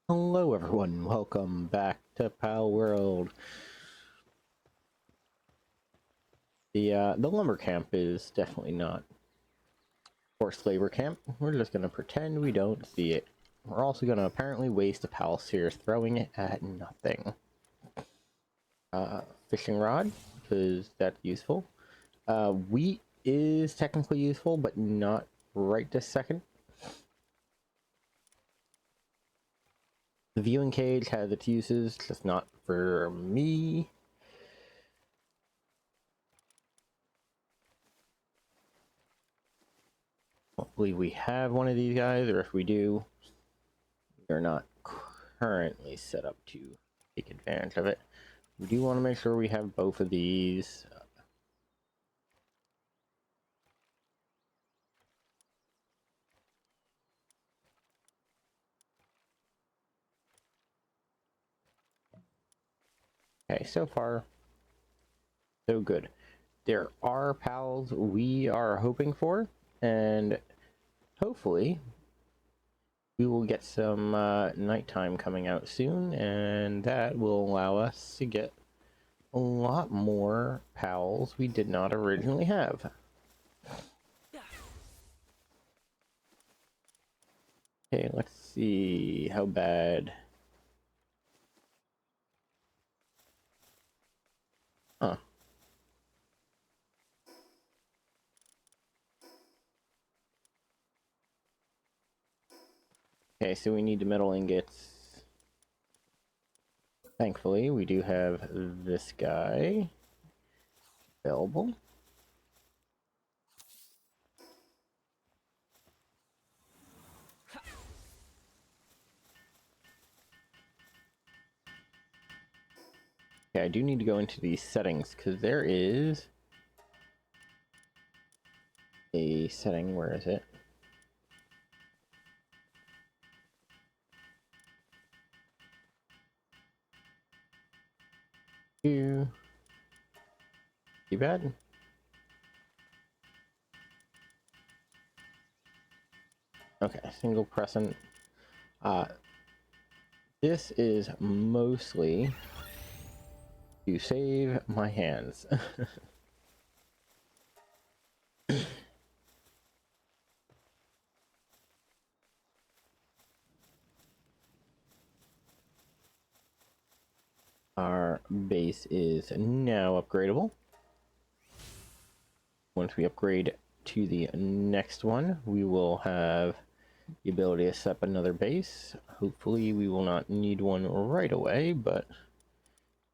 Hello everyone, welcome back to Palworld. The lumber camp is definitely not forced labor camp. We're just gonna pretend we don't see it. We're also gonna apparently waste a pal sphere throwing it at nothing. Fishing rod, because that's useful. Wheat is technically useful, but not right this second. The viewing cage has its uses, just not for me. I don't believe we have one of these guys, or if we do, we're not currently set up to take advantage of it. We do want to make sure we have both of these. Okay, so far, so good. There are pals we are hoping for, and hopefully we will get some nighttime coming out soon, and that will allow us to get a lot more pals we did not originally have. Okay, let's see how bad. Huh. Okay, so we need the metal ingots. Thankfully, we do have this guy available. Okay, I do need to go into these settings because there is a setting. Where is it? Too bad. Okay, single crescent. This is mostly to save my hands. Our base is now upgradable. Once we upgrade to the next one, we will have the ability to set up another base. Hopefully we will not need one right away, but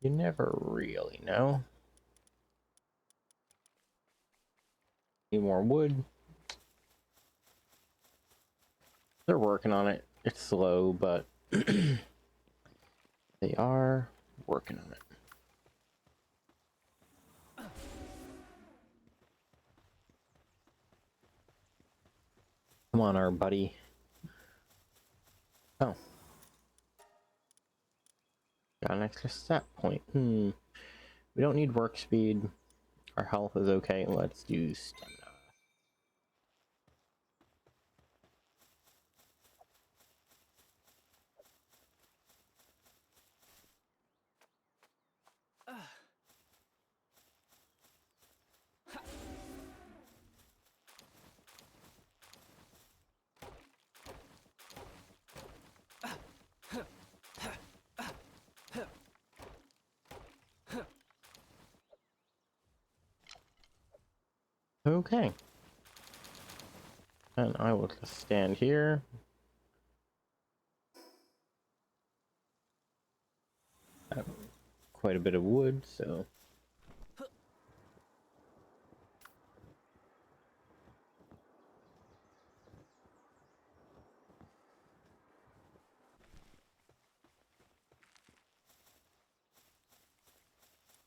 you never really know. Need more wood. They're working on it. It's slow, but they are working on it. Come on, our buddy. Oh. Got an extra stat point. We don't need work speed. Our health is okay. Let's do stamina. Okay. And I will just stand here. I have quite a bit of wood, so...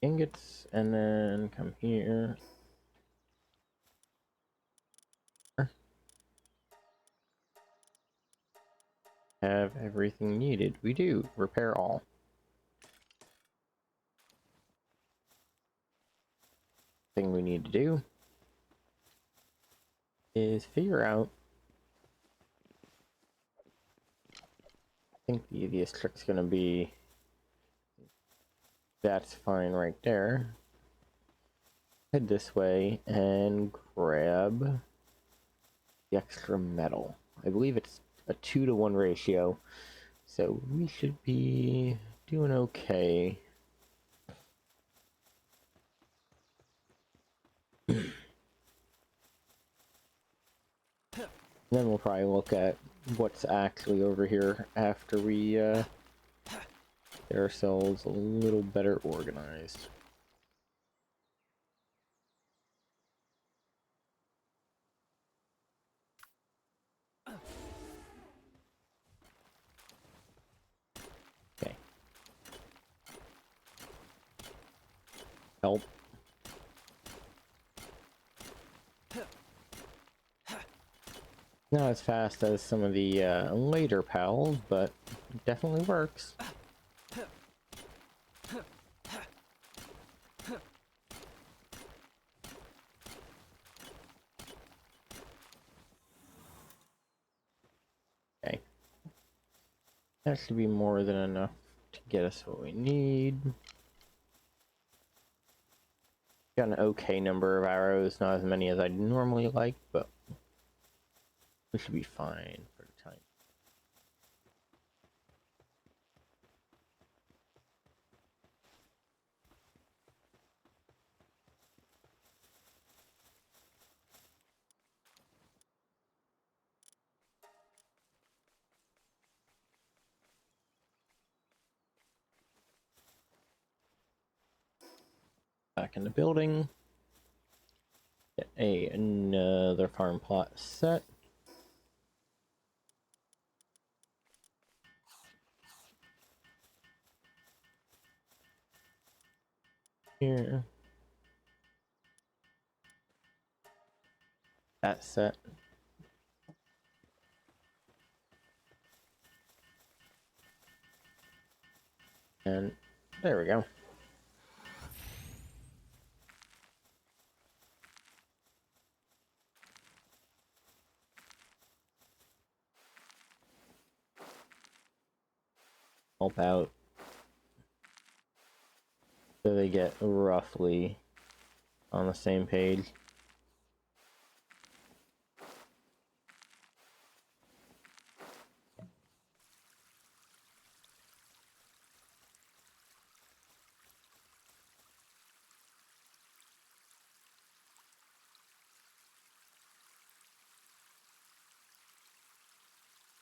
ingots, and then come here. Have everything needed. We do. Repair all. Thing we need to do is figure out think the easiest trick's gonna be that's fine right there. Head this way and grab the extra metal. I believe it's a 2-to-1 ratio, so we should be doing okay. Then we'll probably look at what's actually over here after we get ourselves a little better organized. Okay. Help. Not as fast as some of the later pals, but it definitely works. Okay. That should be more than enough to get us what we need. Got an okay number of arrows, not as many as I'd normally like, but we should be fine for the time. Back in the building. Get another farm plot set. Here. That set. And there we go. Help out. So they get roughly on the same page.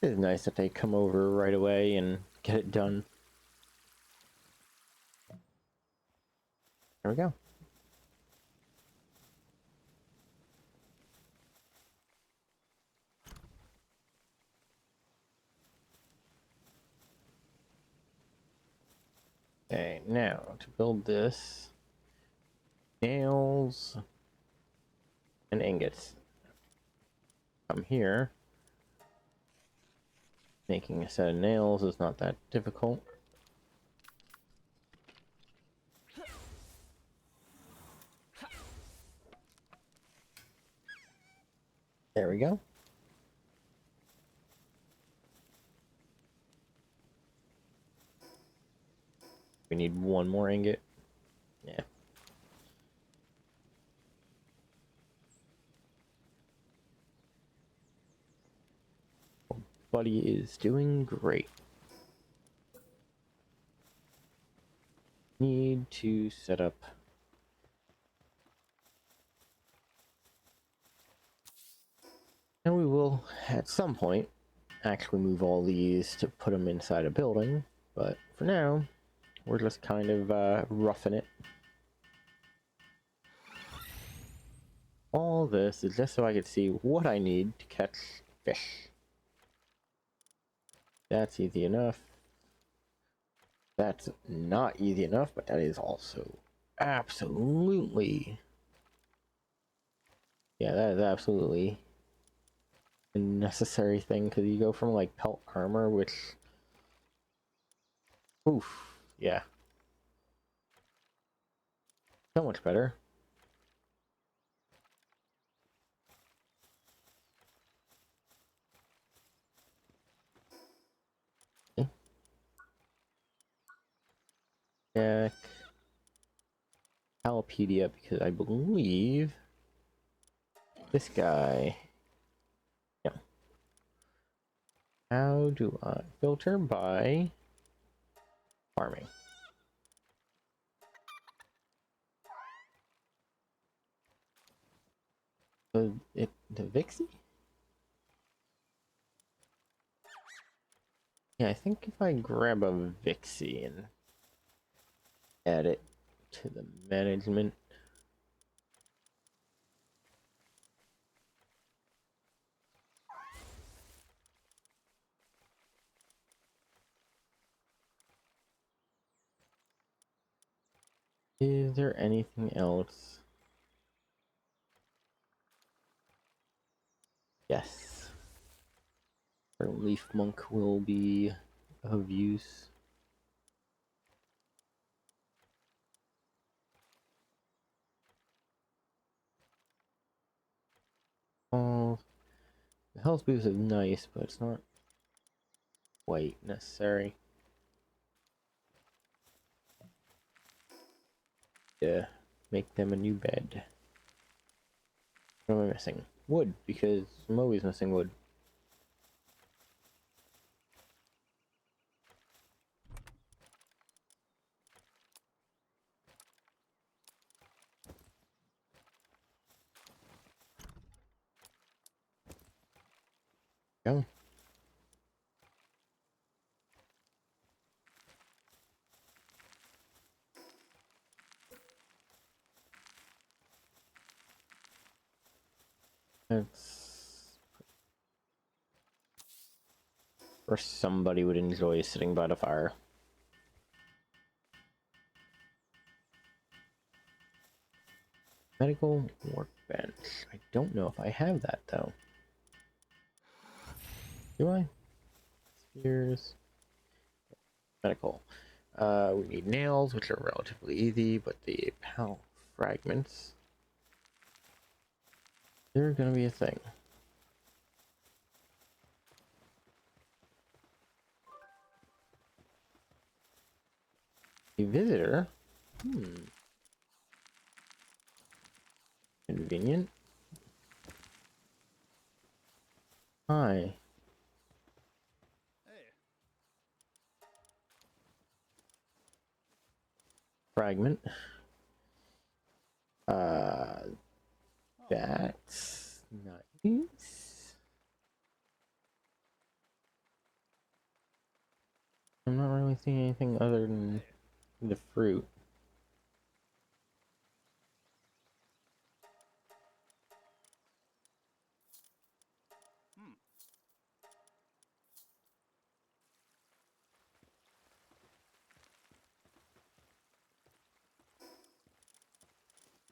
It's nice that they come over right away and get it done. There we go. Okay, now to build this, nails and ingots. Come here. Making a set of nails is not that difficult. There we go. We need one more ingot. Yeah. Buddy is doing great. Need to set up. And we will, at some point, actually move all these to put them inside a building. But for now, we're just kind of roughing it. All this is just so I can see what I need to catch fish. That's easy enough. That's not easy enough, but that is also absolutely... Yeah, that is absolutely a necessary thing, because you go from, like, pelt armor, which... Oof, yeah. So much better. Okay. check Palpedia because I believe this guy. Yeah. How do I filter by farming? The Vixie? Yeah, I think if I grab a Vixie and add it to the management. Is there anything else? Yes. Our leaf monk will be of use. Oh, the health boost is nice, but it's not quite necessary. Yeah, make them a new bed. What am I missing? Wood, because I'm always missing wood. Go. That's... Or somebody would enjoy sitting by the fire. Medical workbench. I don't know if I have that, though. Do I? Spears. Medical. We need nails, which are relatively easy, but the pal fragments, they're gonna be a thing. A visitor? Convenient. Hi. Hey. Fragment. Oh. That's nice. I'm not really seeing anything other than Hey. the fruit. Hmm.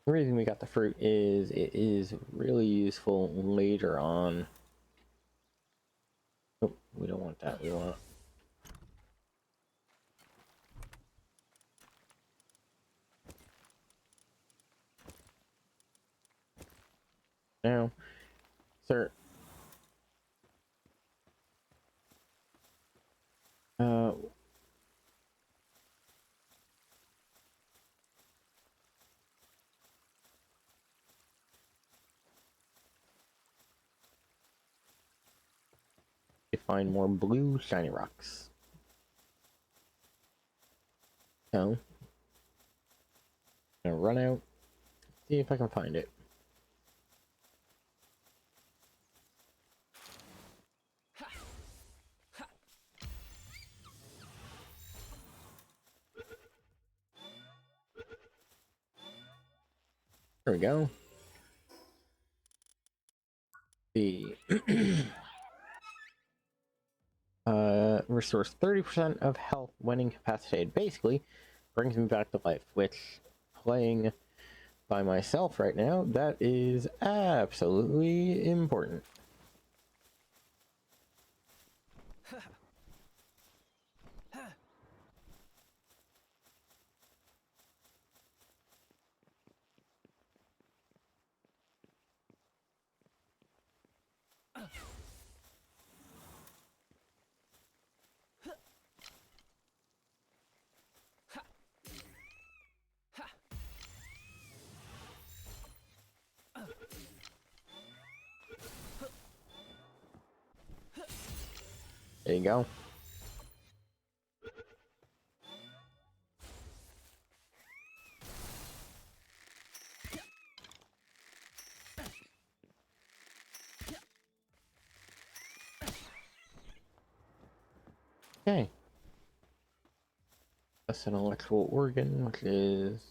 The reason we got the fruit is it is really useful later on. Oh, we don't want that. We want... Now, sir. Uh, to find more blue shiny rocks. So, I'm gonna run out, see if I can find it. There we go. The restores 30% of health when incapacitated. Basically, brings me back to life, which, playing by myself right now, that is absolutely important. There you go. Okay. That's an electrical organ, which is,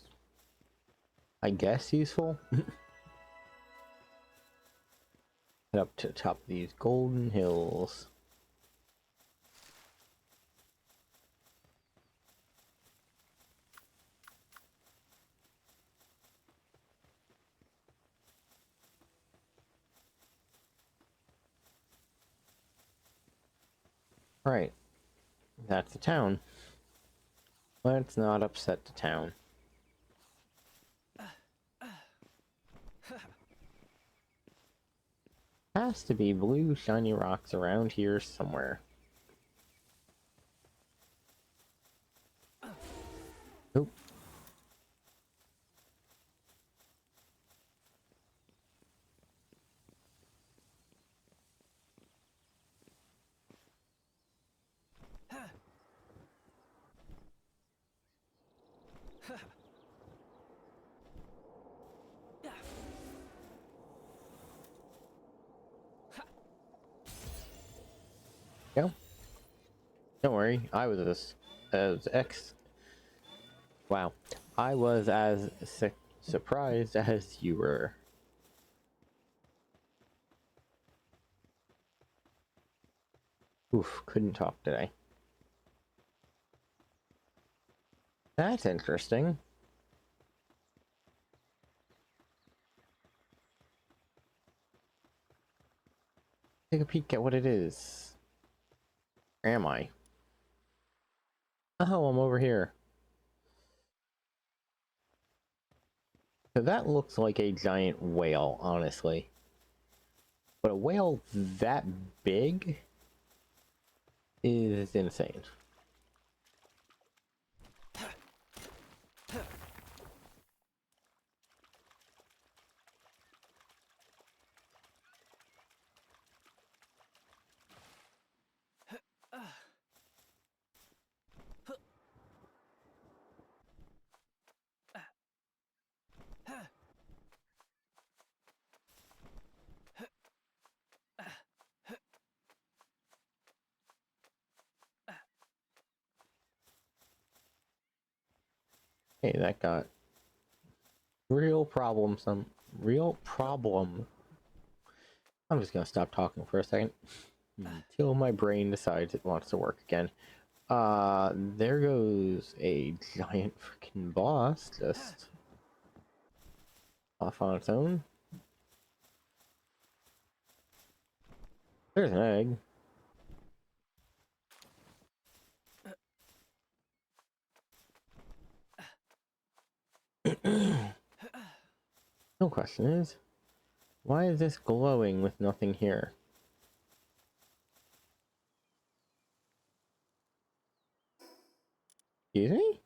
I guess, useful. Head up to the top of these golden hills. Right. That's the town. Let's not upset the town. Has to be blue shiny rocks around here somewhere. Nope. Go. Don't worry, I was Wow. I was as surprised as you were. Oof, couldn't talk today. That's interesting. Take a peek at what it is. Where am I? Oh, I'm over here. So that looks like a giant whale, honestly. But a whale that big is insane. Hey, that got real problem. Some real problem. I'm just gonna stop talking for a second until my brain decides it wants to work again. There goes a giant freaking boss just off on its own. There's an egg. No question is, why is this glowing with nothing here? Excuse me?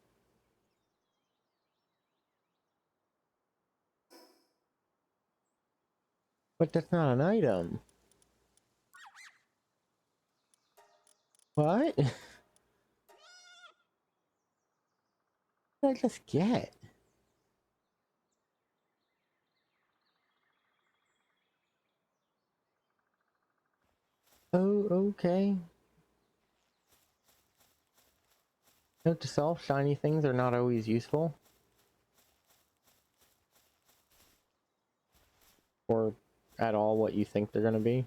But that's not an item. What? What did I just get? Oh, okay. Note to self, shiny things are not always useful. Or at all what you think they're gonna be.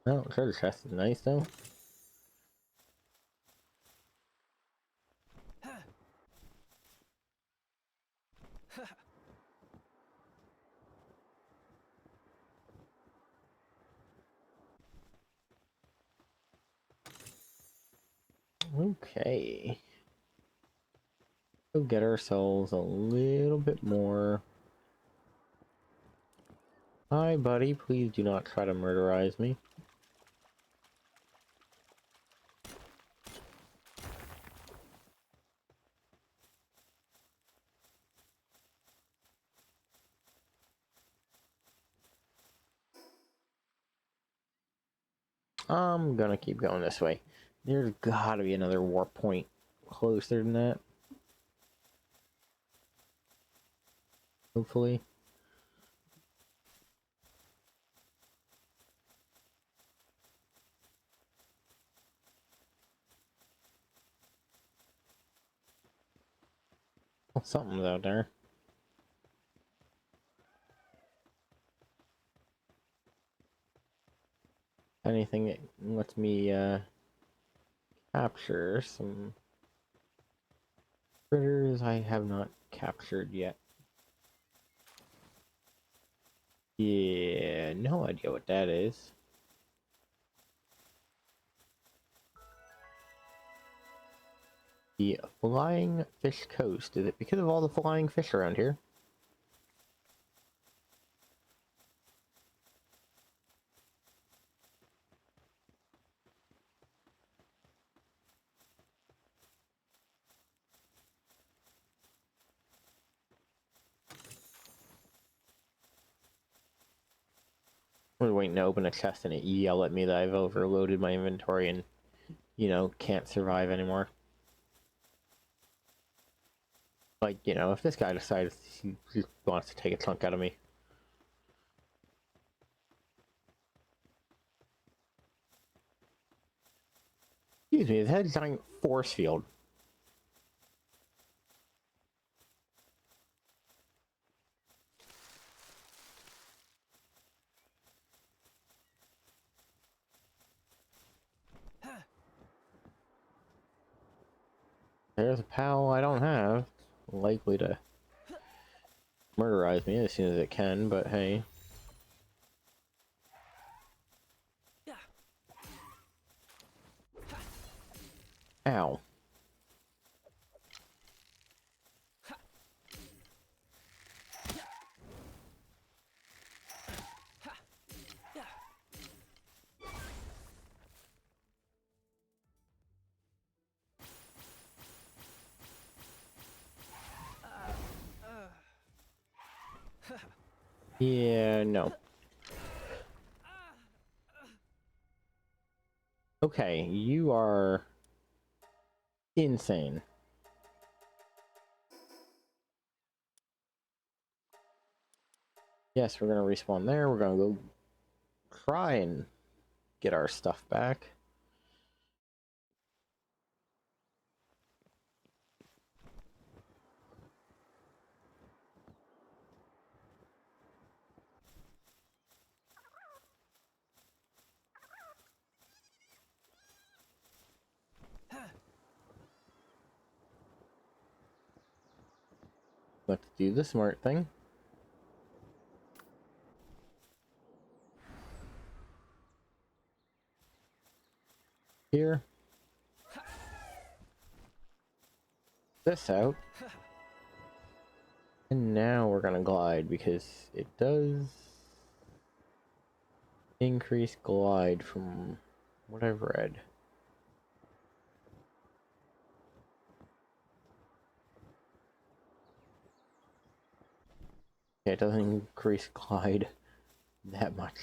Oh, treasure chest is nice though. Okay. Go get ourselves a little bit more. Hi, buddy. Please do not try to murderize me. I'm gonna keep going this way. There's gotta be another warp point closer than that. Hopefully. Oh, something's out there. Anything that lets me capture some critters I have not captured yet. Yeah, no idea what that is. The Flying Fish Coast. Is it because of all the flying fish around here? I was waiting to open a chest and it yell at me that I've overloaded my inventory and, you know, can't survive anymore. Like, you know, if this guy decides he wants to take a chunk out of me. Excuse me, it had a giant force field. There's a pal I don't have. Likely to murderize me as soon as it can, but hey. Ow. Yeah, no. Okay, you are insane. Yes, we're gonna respawn there. We're gonna go try and get our stuff back. Let's do the smart thing. Here. This out. And now we're gonna glide because it does increase glide from what I've read. Yeah, it doesn't increase glide that much.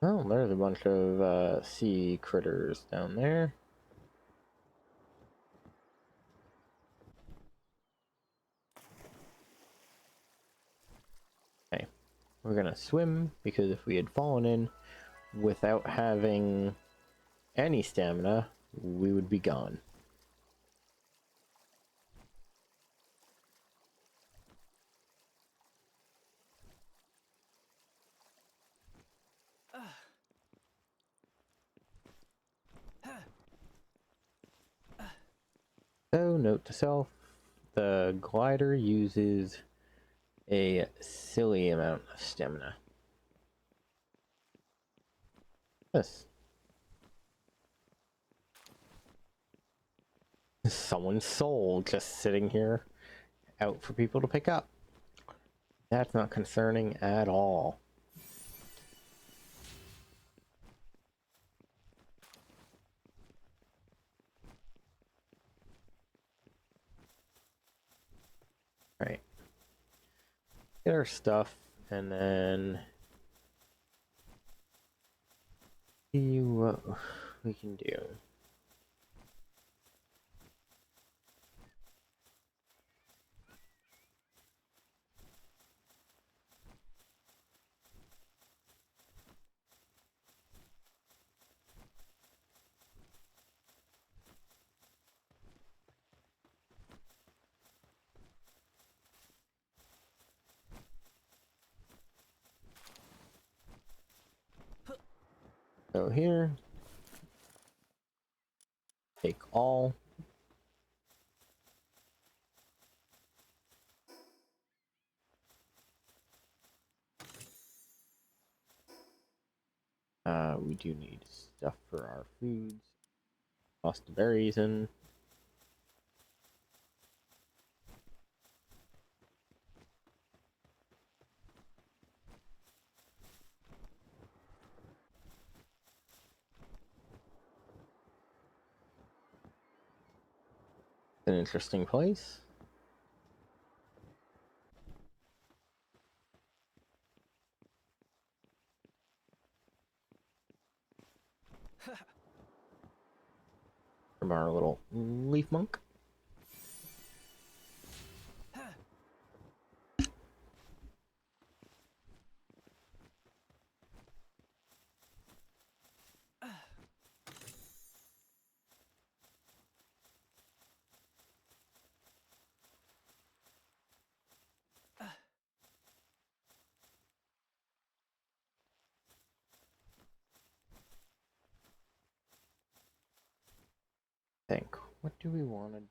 Oh, there's a bunch of sea critters down there. Okay, we're gonna swim because if we had fallen in without having any stamina, we would be gone. So, note to self, the glider uses a silly amount of stamina. Yes. Someone's soul just sitting here out for people to pick up. That's not concerning at all. Alright. Get our stuff, and then see what we can do. So here, take all. We do need stuff for our foods. Toss the berries in. An interesting place. From our little leaf monk. Think. What do we want to?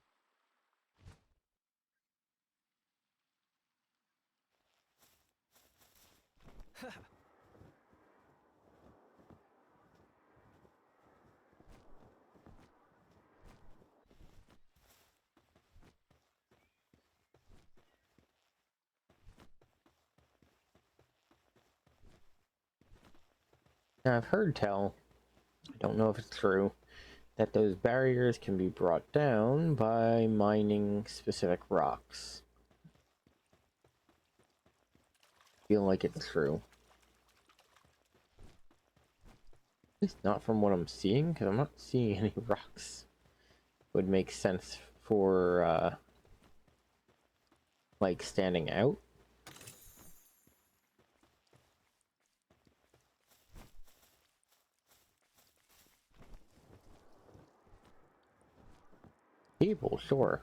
Now, I've heard tell. I don't know if it's true, that those barriers can be brought down by mining specific rocks. Feel like it's true. At least not from what I'm seeing, because I'm not seeing any rocks. Would make sense for, like, standing out. People, sure.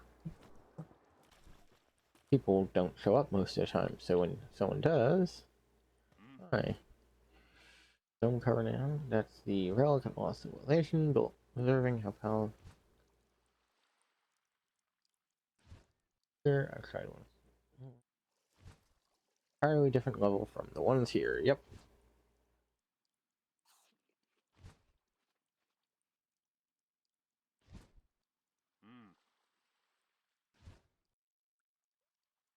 People don't show up most of the time, so when someone does... Hi. Stone cover now. That's the relic of lost civilization, but observing how powerful... I've tried one. Entirely different level from the ones here, yep.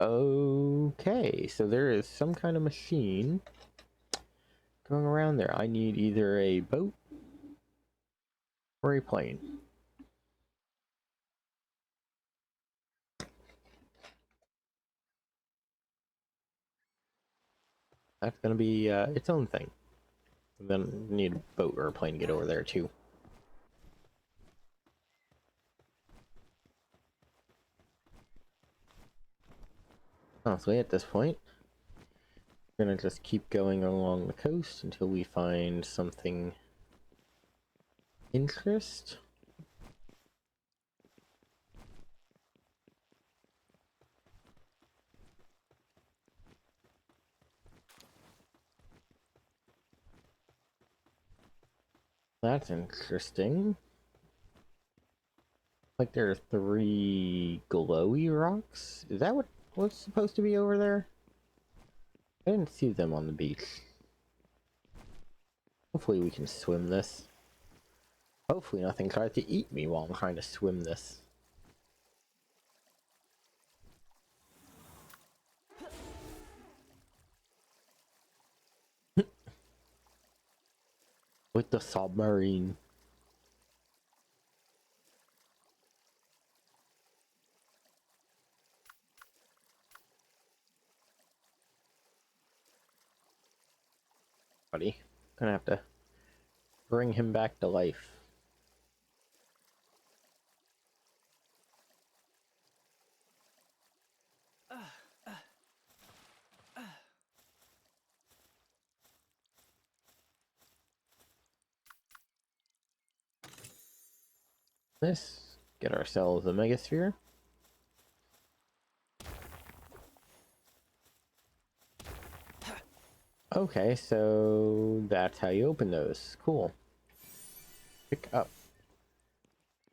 Okay, so there is some kind of machine going around there. I need either a boat or a plane. That's gonna be its own thing. And then need a boat or a plane to get over there too. Honestly, at this point, we're gonna just keep going along the coast until we find something interest. That's interesting. Like there are 3 glowy rocks? Is that what's supposed to be over there? I didn't see them on the beach. Hopefully we can swim this. Hopefully nothing tries to eat me while I'm trying to swim this. With the submarine. buddy. Gonna have to bring him back to life. Let's get ourselves a megasphere. Okay, so that's how you open those. Cool. Pick up.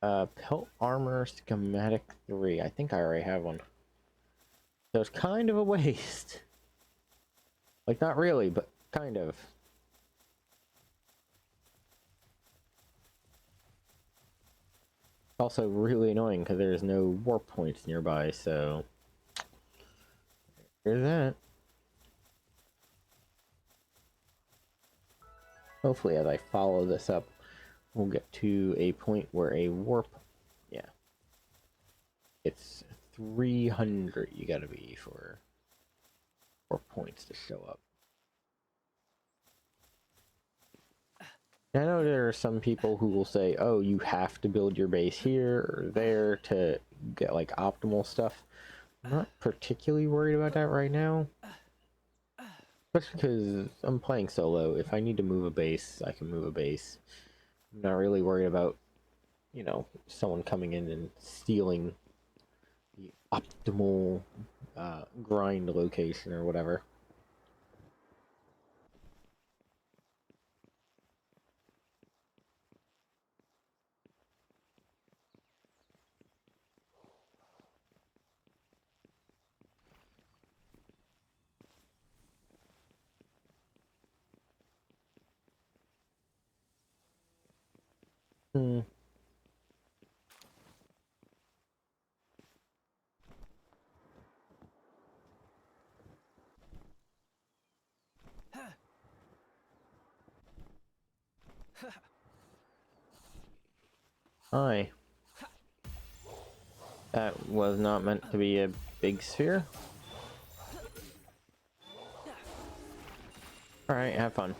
Pelt armor schematic 3. I think I already have one. So it's kind of a waste. Like, not really, but kind of. Also really annoying because there's no warp points nearby, so there's that. Hopefully as I follow this up, we'll get to a point where a warp, yeah. It's 300 you gotta be for warp points to show up. I know there are some people who will say, oh, you have to build your base here or there to get like optimal stuff. I'm not particularly worried about that right now. Especially because I'm playing solo. If I need to move a base, I can move a base. I'm not really worried about, you know, someone coming in and stealing the optimal grind location or whatever. Hmm. Hi. That was not meant to be a big sphere. Alright, have fun.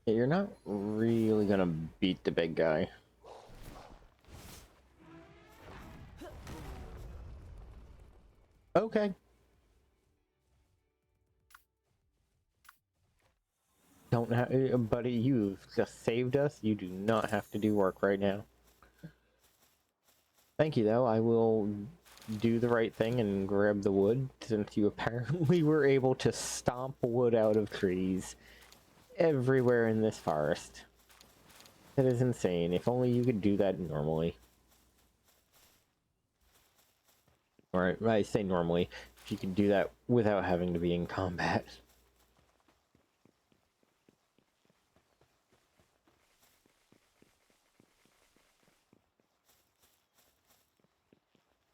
Yeah, you're not really gonna beat the big guy. Okay. Don't have, buddy, you've just saved us. You do not have to do work right now. Thank you, though. I will do the right thing and grab the wood, since you apparently were able to stomp wood out of trees everywhere in this forest. That is insane. If only you could do that normally. Or I say normally, if you could do that without having to be in combat.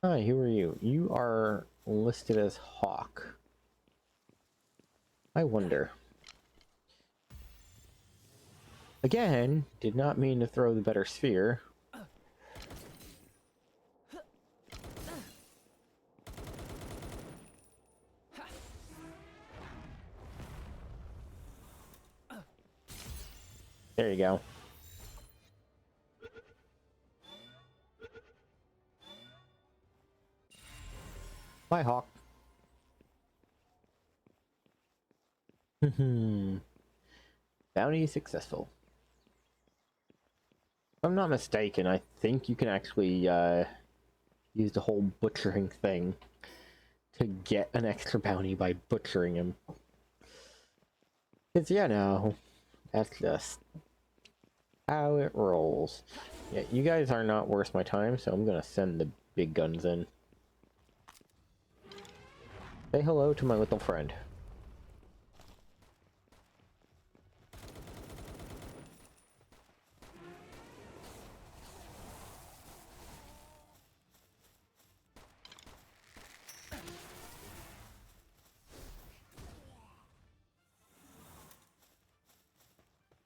Hi, who are you? You are listed as Hawk. I wonder. Again, did not mean to throw the better sphere. There you go. Bye, Hawk. Bounty successful. If I'm not mistaken, I think you can actually use the whole butchering thing to get an extra bounty by butchering him. Cause yeah, no, that's just how it rolls. Yeah, you guys are not worth my time, so I'm gonna send the big guns in. Say hello to my little friend.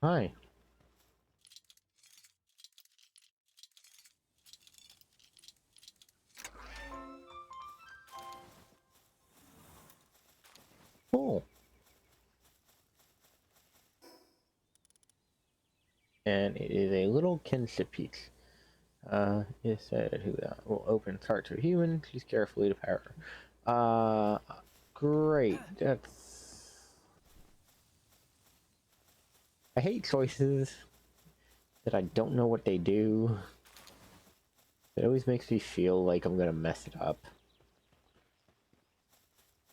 Hi. and it is a little kinship piece. It said who will open heart to a human. Choose carefully to power. Great. I hate choices that I don't know what they do. It always makes me feel like I'm gonna mess it up.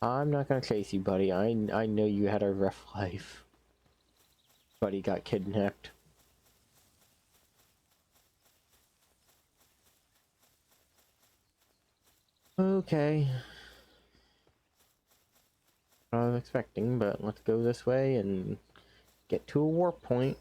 I'm not gonna chase you, buddy. I know you had a rough life. Buddy got kidnapped. Okay. What I was expecting, but let's go this way and get to a warp point.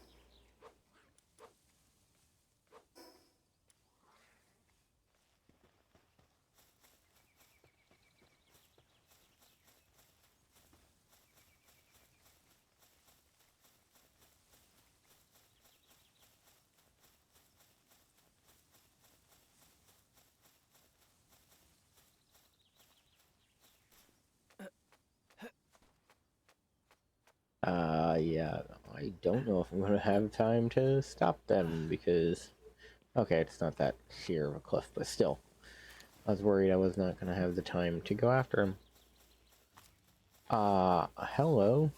Yeah, I don't know if I'm gonna have time to stop them because... Okay, it's not that sheer of a cliff, but still. I was worried I was not gonna have the time to go after him. Hello?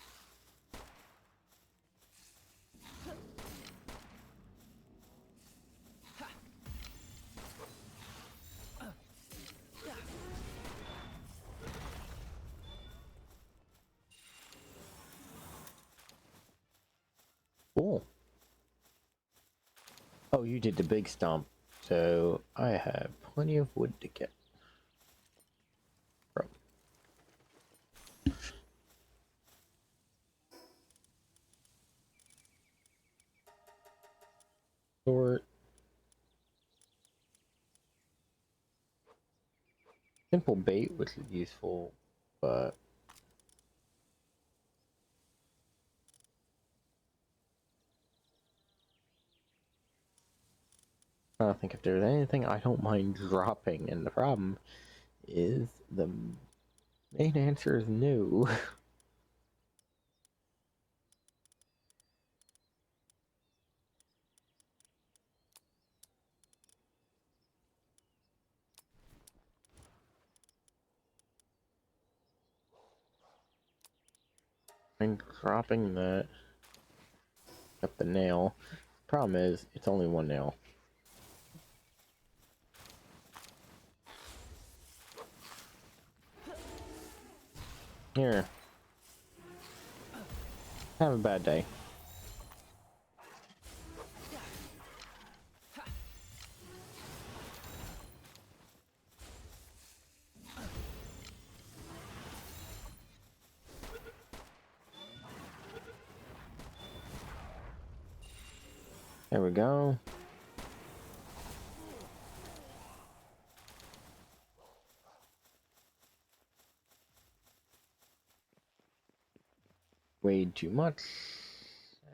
Cool. Oh, you did the big stomp, so I have plenty of wood to get from. Sort. Simple bait, which is useful, but... I don't think if there's anything I don't mind dropping, and the problem is the main answer is no. I'm dropping that. Up the nail. Problem is, it's only one nail. Here. Have a bad day. There we go. Weighed too much.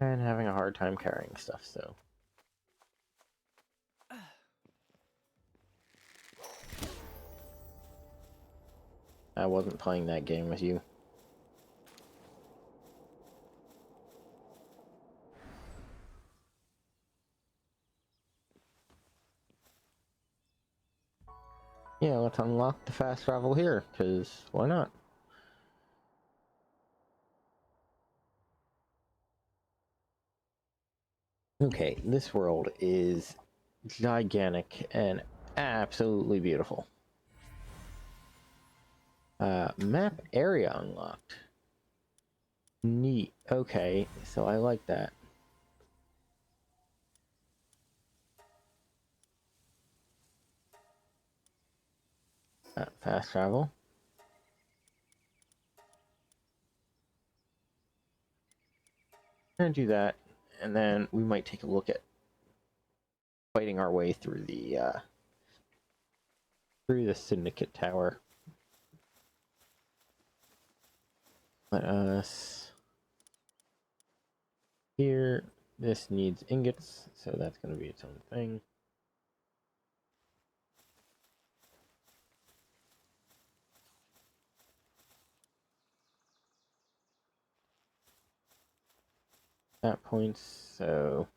And having a hard time carrying stuff, so... I wasn't playing that game with you. Yeah, let's unlock the fast travel here, because why not? Okay, this world is gigantic and absolutely beautiful. Map area unlocked. Neat. Okay, so I like that. Fast travel. I'm gonna do that, and then we might take a look at fighting our way through the Syndicate Tower. Let us... Here, this needs ingots, so that's gonna be its own thing. That points, so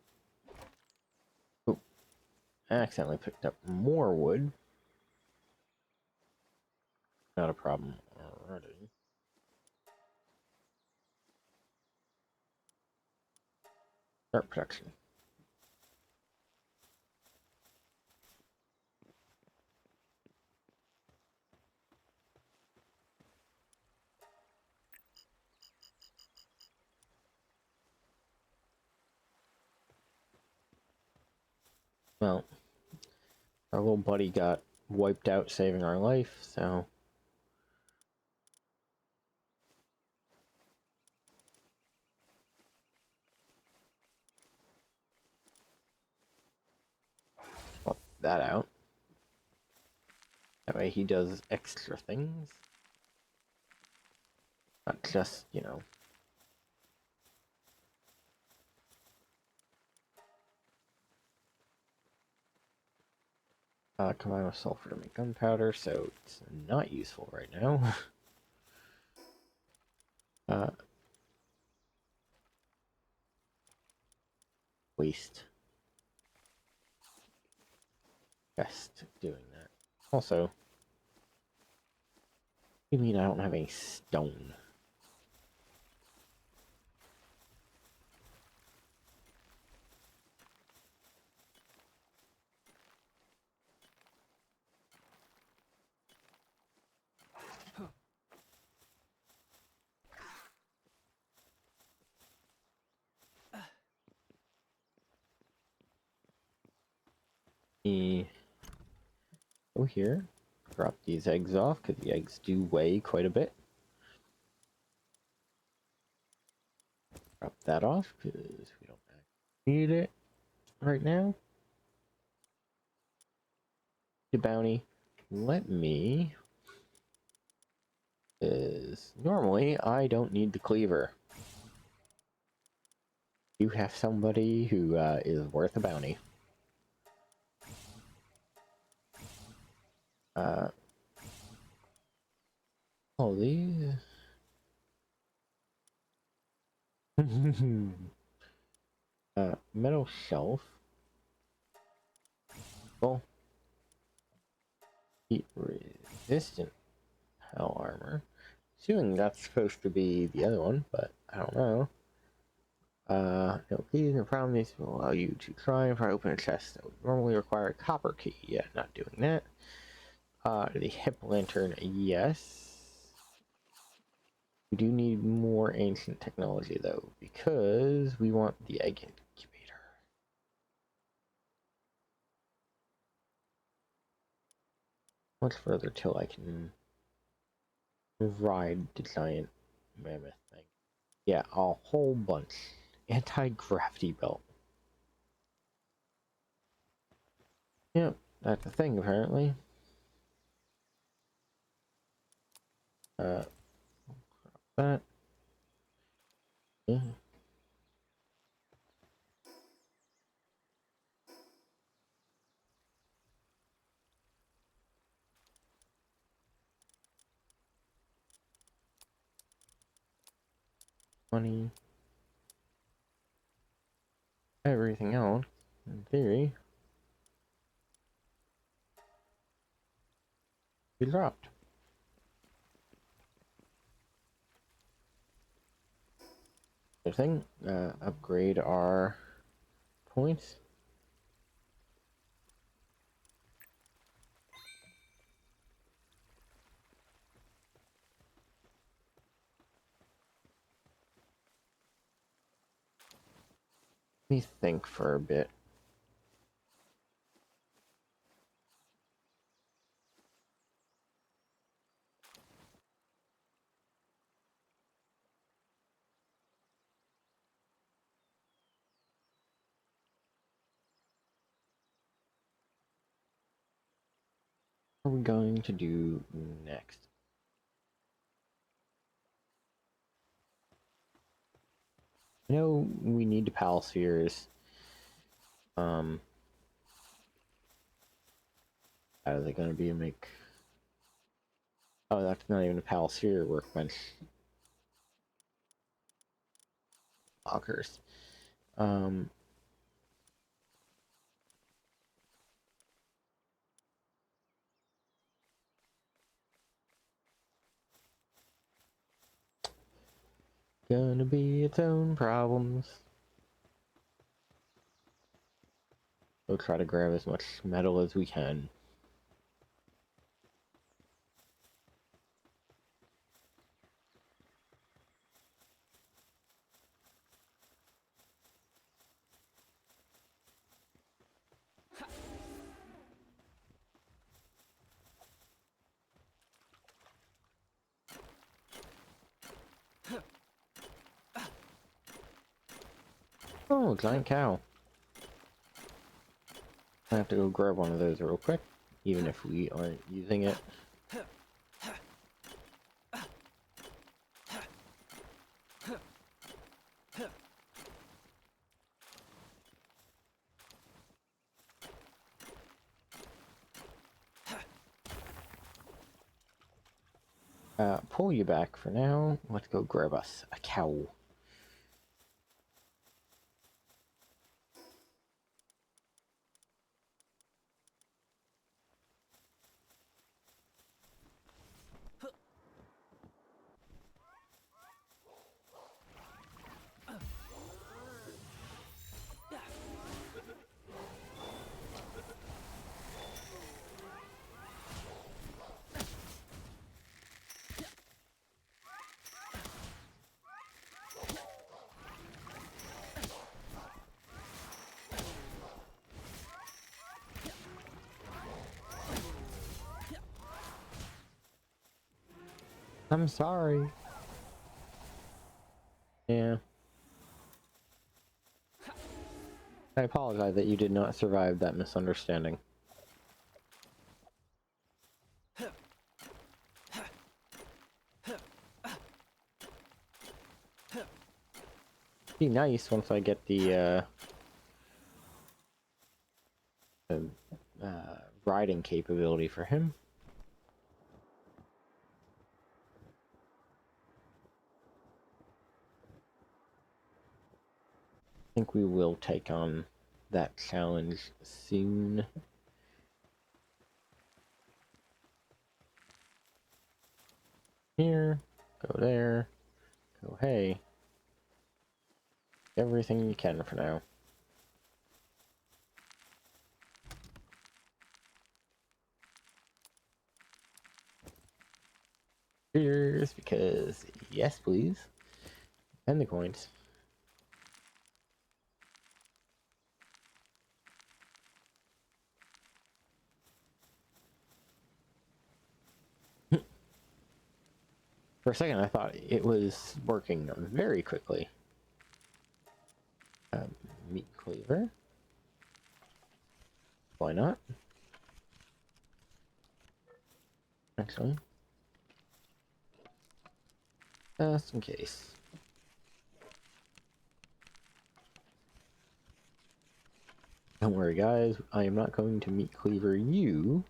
accidentally picked up more wood. Not a problem already. Start production. Well, our little buddy got wiped out saving our life, so... swap that out. That way he does extra things. Not just, you know... combine with sulfur to make gunpowder, so it's not useful right now. Waste. Best doing that. Also, you mean I don't have any stone? Me go here, drop these eggs off because the eggs do weigh quite a bit. Drop that off because we don't need it right now. The bounty. Let me. Is normally I don't need the cleaver. You have somebody who is worth a bounty. All these. Metal shelf. Well, heat resistant hell armor. Assuming that's supposed to be the other one, but I don't know. No keys, no problem. These will allow you to try and open a chest that would normally require a copper key. Yeah, not doing that. The hip lantern, yes. We do need more ancient technology though, because we want the egg incubator. Much further till I can ride the giant mammoth thing. Yeah, a whole bunch. Anti-gravity belt. Yep, that's a thing apparently. That. Yeah. Money. Everything else, in theory, be dropped. Other thing, upgrade our points. Let me think for a bit. What are we going to do next? I know we need the pal spheres. How are they going to be a make? Oh, that's not even a pal sphere workbench. Lockers. Gonna be its own problems. We'll try to grab as much metal as we can. Oh, giant cow. I have to go grab one of those real quick, even if we aren't using it. Pull you back for now. Let's go grab us a cow. I'm sorry. Yeah. I apologize that you did not survive that misunderstanding. Be nice once I get the riding capability for him. I think we will take on that challenge soon. Here, go there, go hey. Everything you can for now. Cheers, because yes, please. And the coins. For a second, I thought it was working very quickly. Meat cleaver. Why not? Actually. Just in case. Don't worry, guys. I am not going to meat cleaver you.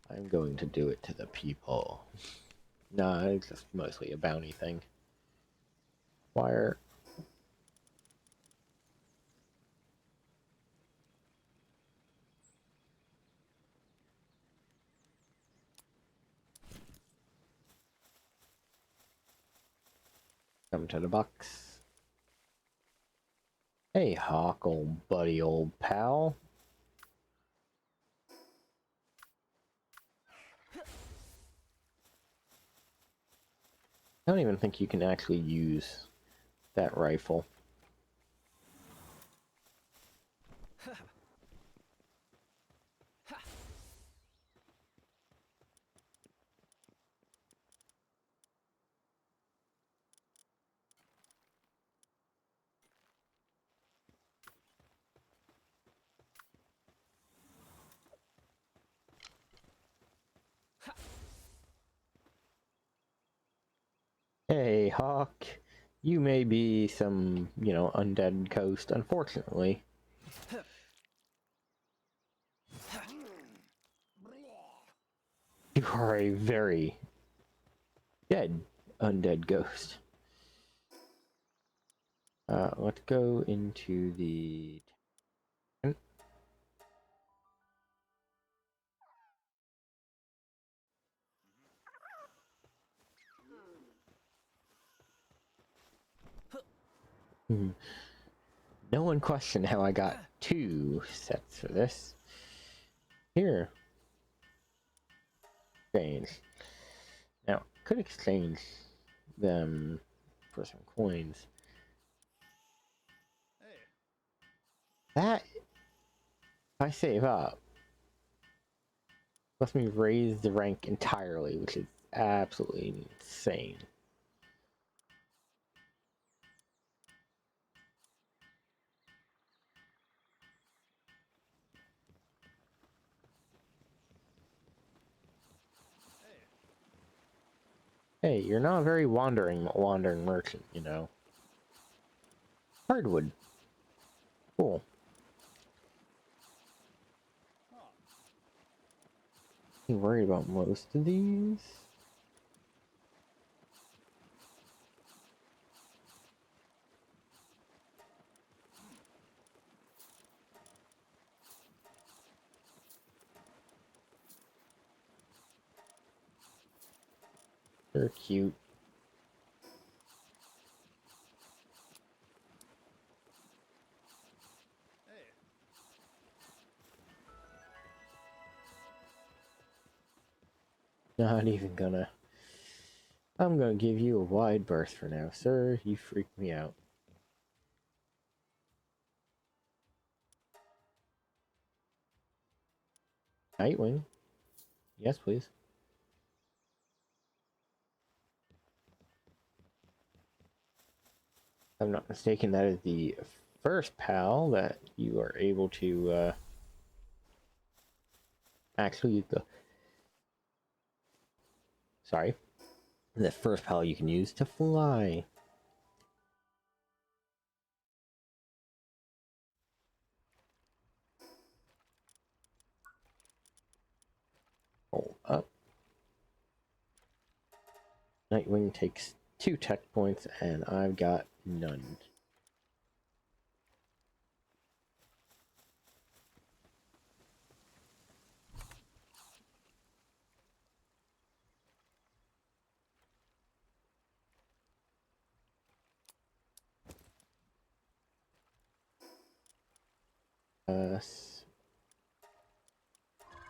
I'm going to do it to the people. Nah, it's just mostly a bounty thing. Wire. Come to the box. Hey, Hawk, old buddy, old pal. I don't even think you can actually use that rifle. Hey, Hawk. You may be some, undead ghost, unfortunately. You are a very dead undead ghost. Let's go into the tent. No one questioned how I got 2 sets for this. Here. Exchange. Now, could exchange them for some coins. Hey. That, if I save up, lets me raise the rank entirely, which is absolutely insane. Hey, you're not a very wandering merchant, you know. Hardwood. Cool. Huh. You worried about most of these? They're cute. Hey. Not even gonna. I'm gonna give you a wide berth for now, sir. You freaked me out. Nightwing? Yes, please. If I'm not mistaken, that is the first pal that you are able to, actually, sorry. The first pal you can use to fly. Hold up. Nightwing takes 2 tech points, and I've got none.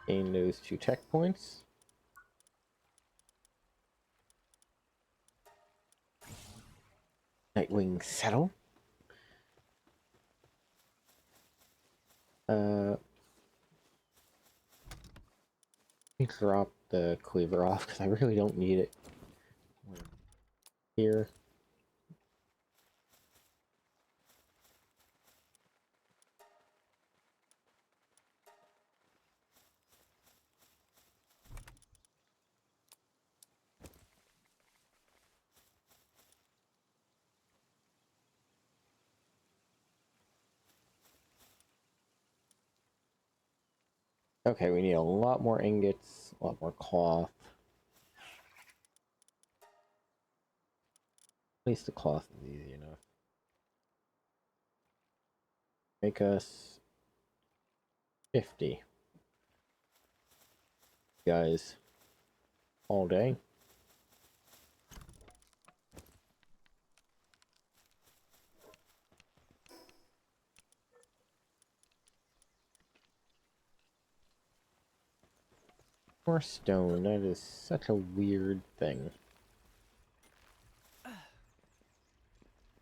Gain those 2 tech points. Nightwing settle. Let me drop the cleaver off because I really don't need it here. Okay, we need a lot more ingots, a lot more cloth. At least the cloth is easy enough. Make us 50. Guys, all day. More stone, that is such a weird thing.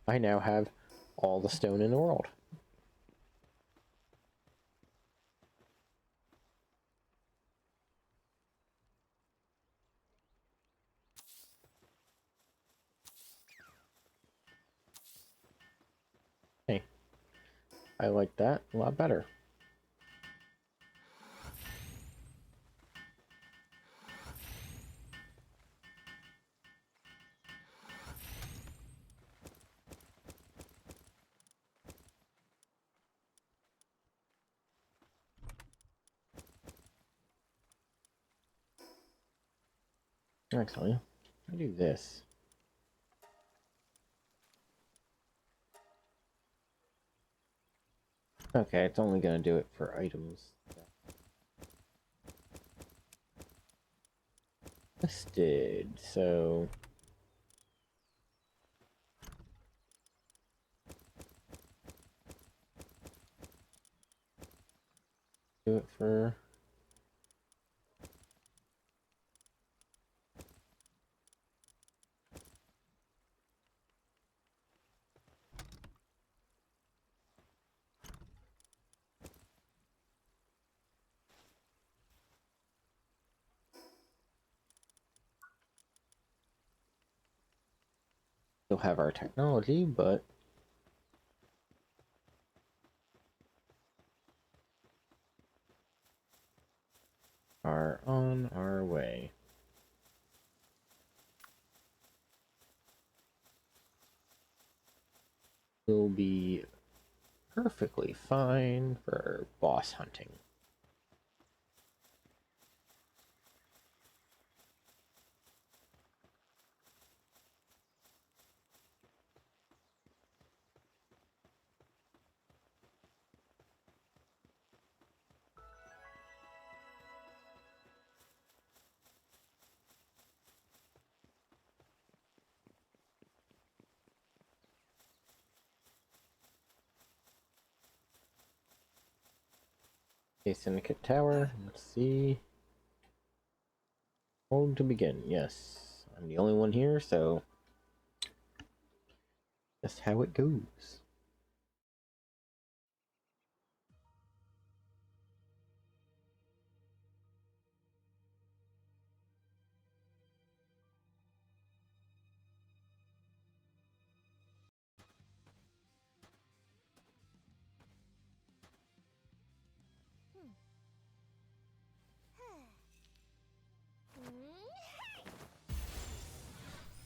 I now have all the stone in the world. Hey, I like that a lot better. Actually, I do this. Okay, it's only gonna do it for items listed, so do it for... Still have our technology, but are on our way. We'll be perfectly fine for boss hunting. Okay, Syndicate Tower, let's see. Hold to begin, yes. I'm the only one here, so that's how it goes.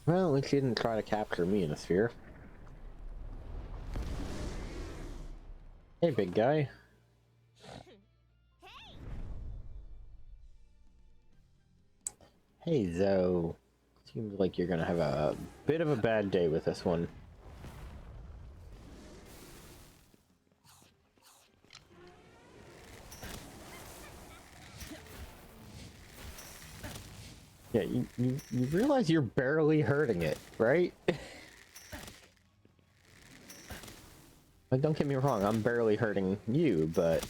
Well, at least you didn't try to capture me in a sphere. Hey, big guy. Hey, Zoe. Seems like you're gonna have a bit of a bad day with this one. Yeah, you realize you're barely hurting it, right? Like, don't get me wrong, I'm barely hurting you, but...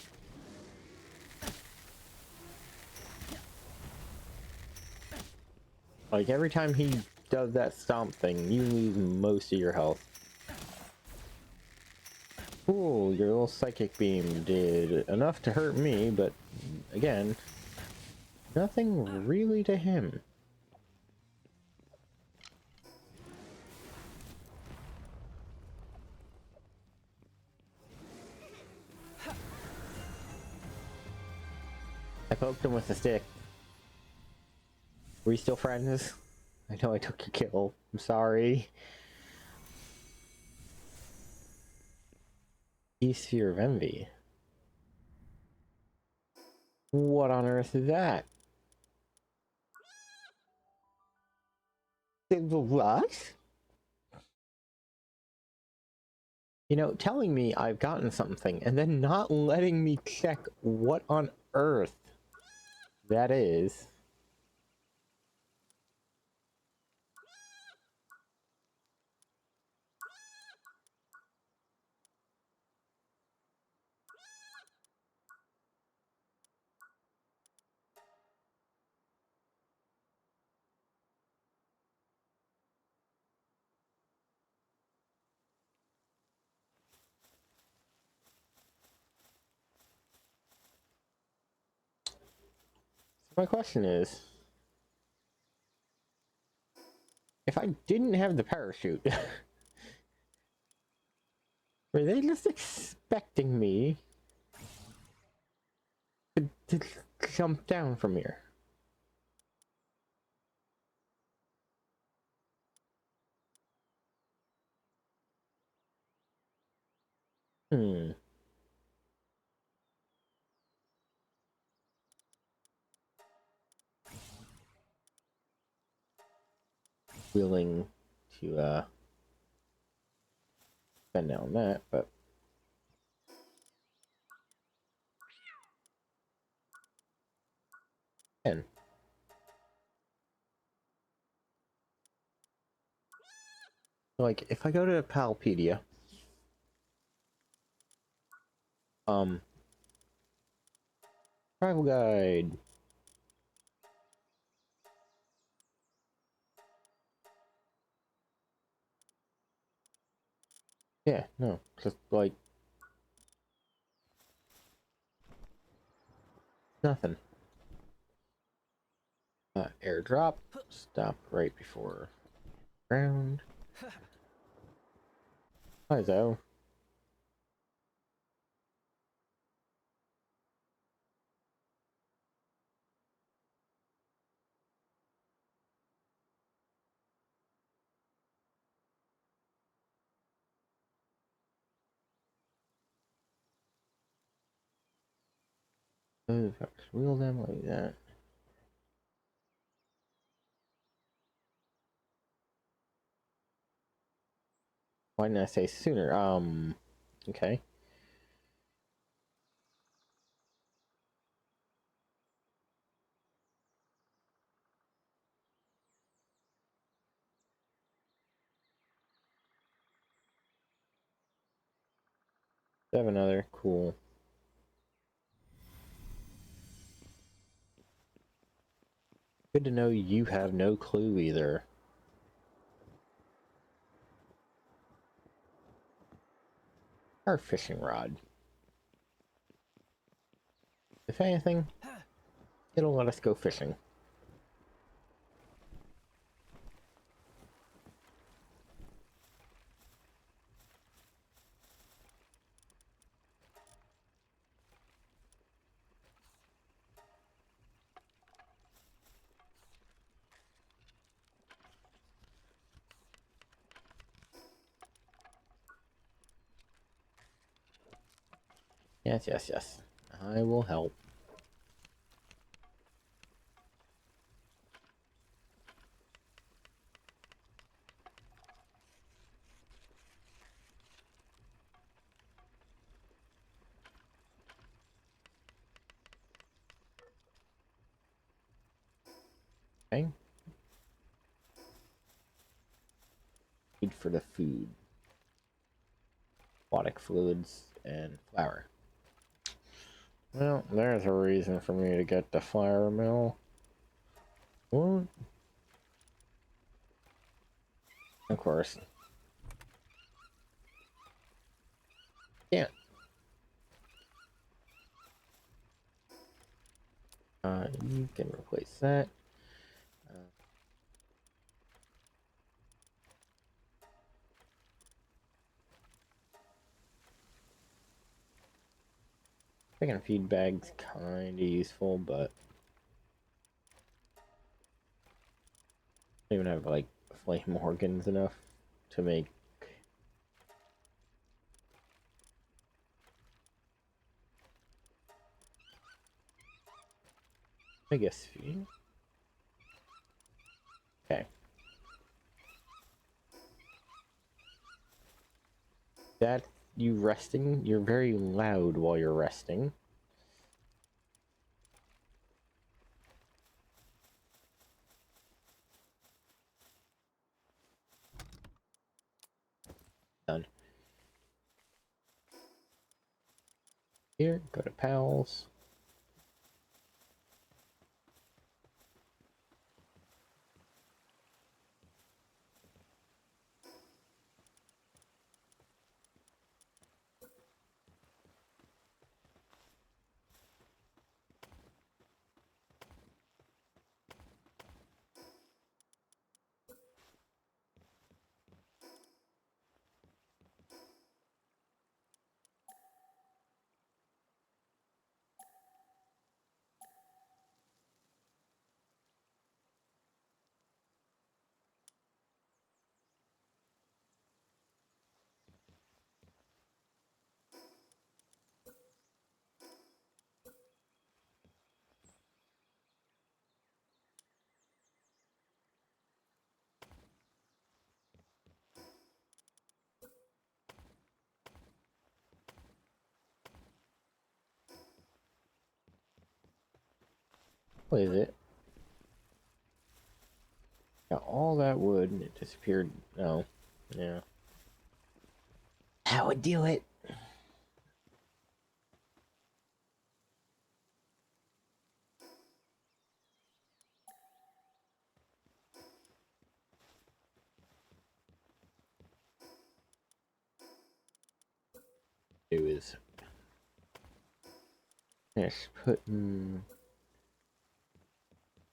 like, every time he does that stomp thing, you lose most of your health. Cool, your little psychic beam did enough to hurt me, but again, nothing really to him. I poked him with the stick. Were you still friends? I know I took your kill. I'm sorry. Sphere of Envy. What on earth is that? What? You know, telling me I've gotten something and then not letting me check what on earth that is. So my question is, if I didn't have the parachute, were they just expecting me to jump down from here? Hmm. Willing to spend on that, but and like if I go to Palpedia, um Travel guide. Yeah, no, just like nothing. Airdrop. Stop right before ground. Hi, Zoe. Wheel them like that. Why didn't I say sooner? Okay. I have another. Cool. Good to know you have no clue either. Our fishing rod. If anything, it'll let us go fishing. Yes, yes, yes. I will help. Okay. Need for the food. Aquatic fluids and flour. Well, there's a reason for me to get the flour mill. What? Of course. Yeah. You can replace that. Picking feed bags kinda useful, but I don't even have like flame organs enough to make. I guess feed. Okay. That you resting? You're very loud while you're resting. Done. Here, go to pals. What is it? Got all that wood and it disappeared. Oh, yeah. That would do it. do is finish putting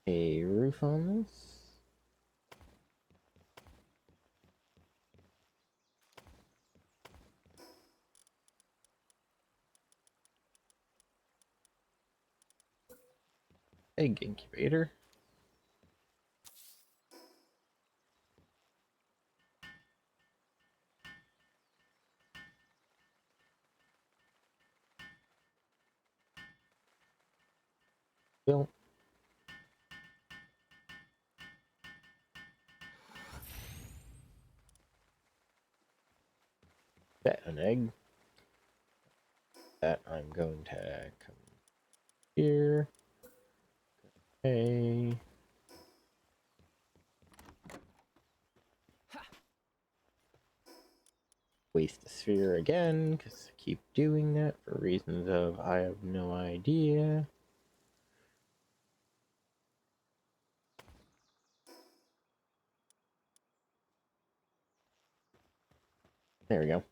a roof on this. Egg incubator. Built. Bet an egg. That I'm going to come here. Okay. Waste the sphere again, because I keep doing that for reasons of I have no idea. There we go.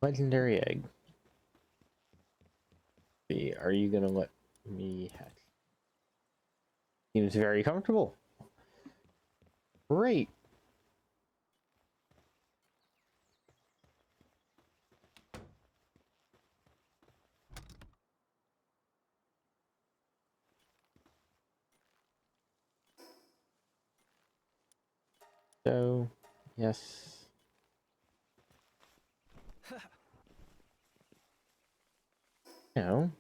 Legendary egg. Are you gonna let me hatch? Seems very comfortable. Great. So, yes. Now,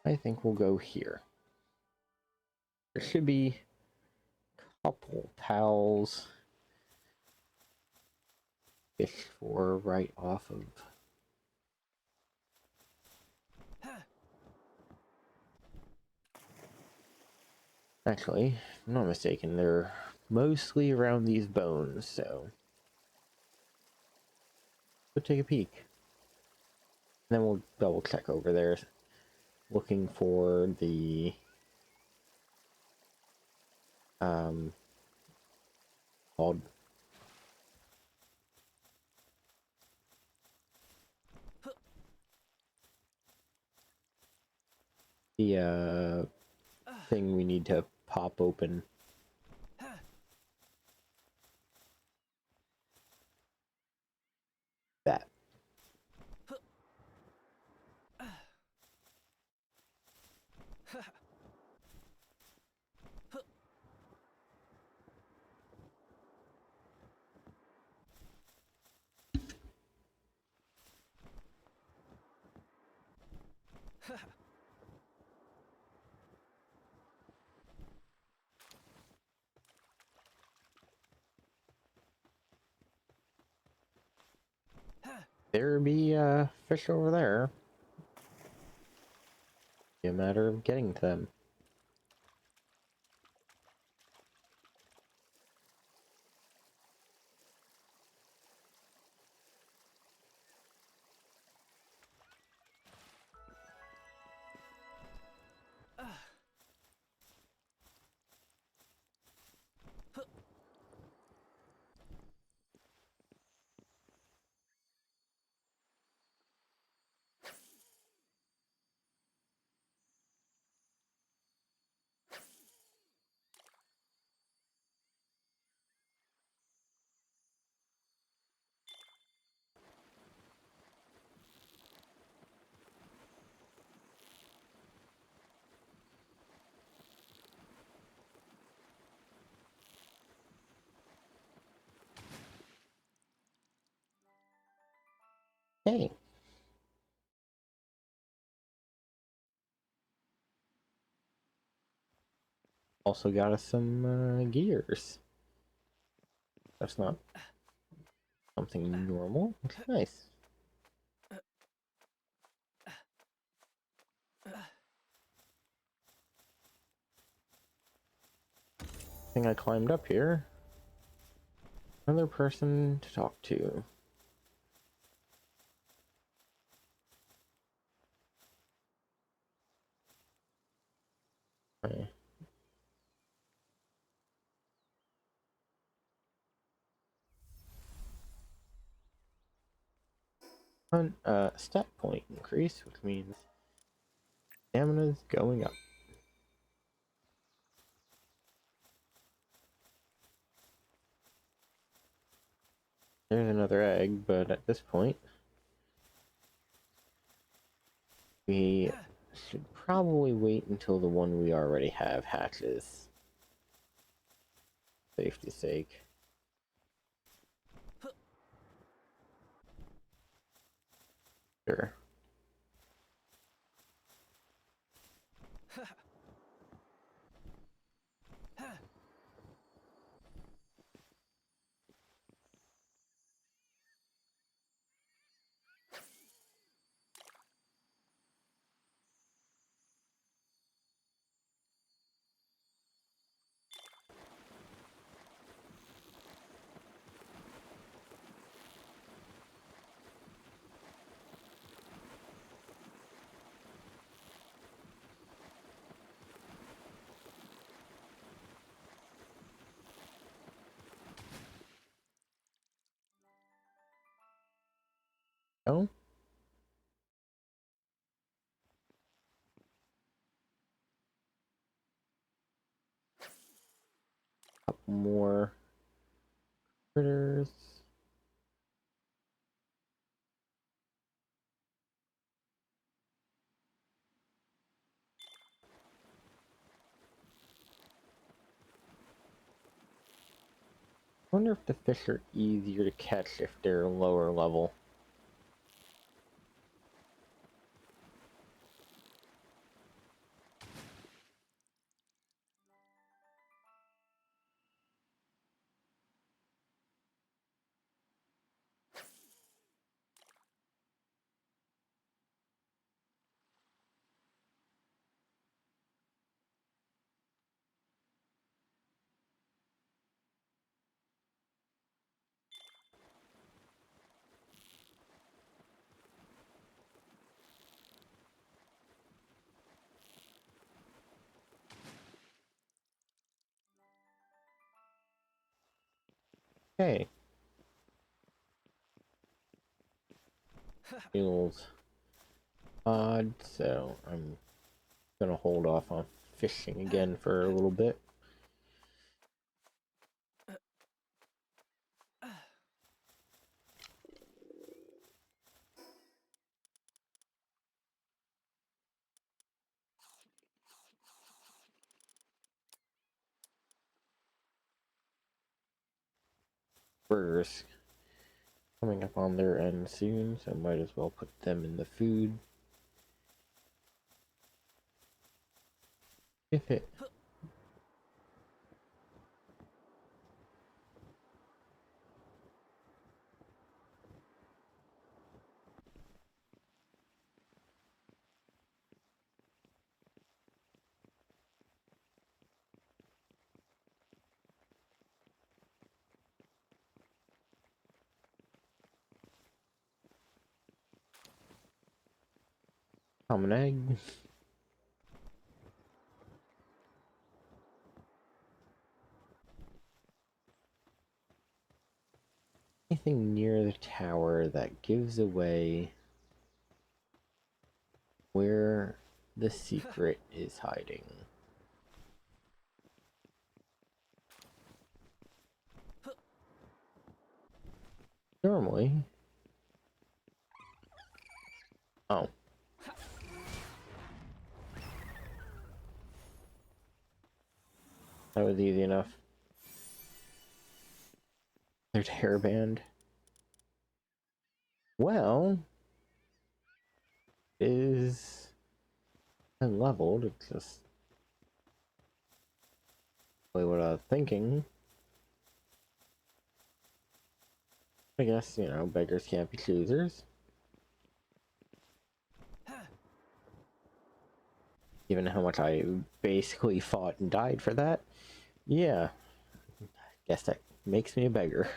I think we'll go here. There should be a couple pals fish for right off of. Actually, if I'm not mistaken, they're mostly around these bones, so go take a peek. And then we'll double check over there, looking for the called the thing we need to pop open. That. There be fish over there. Be a matter of getting to them. Hey. Also got us some gears. That's not something normal. It's nice. I think I climbed up here. Another person to talk to. Okay. Stat point increase, which means stamina's going up. There's another egg, but at this point, we should probably wait until the one we already have hatches. Safety's sake. Sure. Oh? Couple more critters. I wonder if the fish are easier to catch if they're lower level. Okay. Feels odd, so I'm gonna hold off on fishing again for a little bit. Burgers coming up on their end soon, so might as well put them in the food. If it common egg. Anything near the tower that gives away where the secret is hiding. Normally. Oh. That was easy enough. There's hairband. Well, is unleveled. It's just really what I was thinking. I guess, you know, beggars can't be choosers. Given how much I basically fought and died for that. Yeah. Guess that makes me a beggar.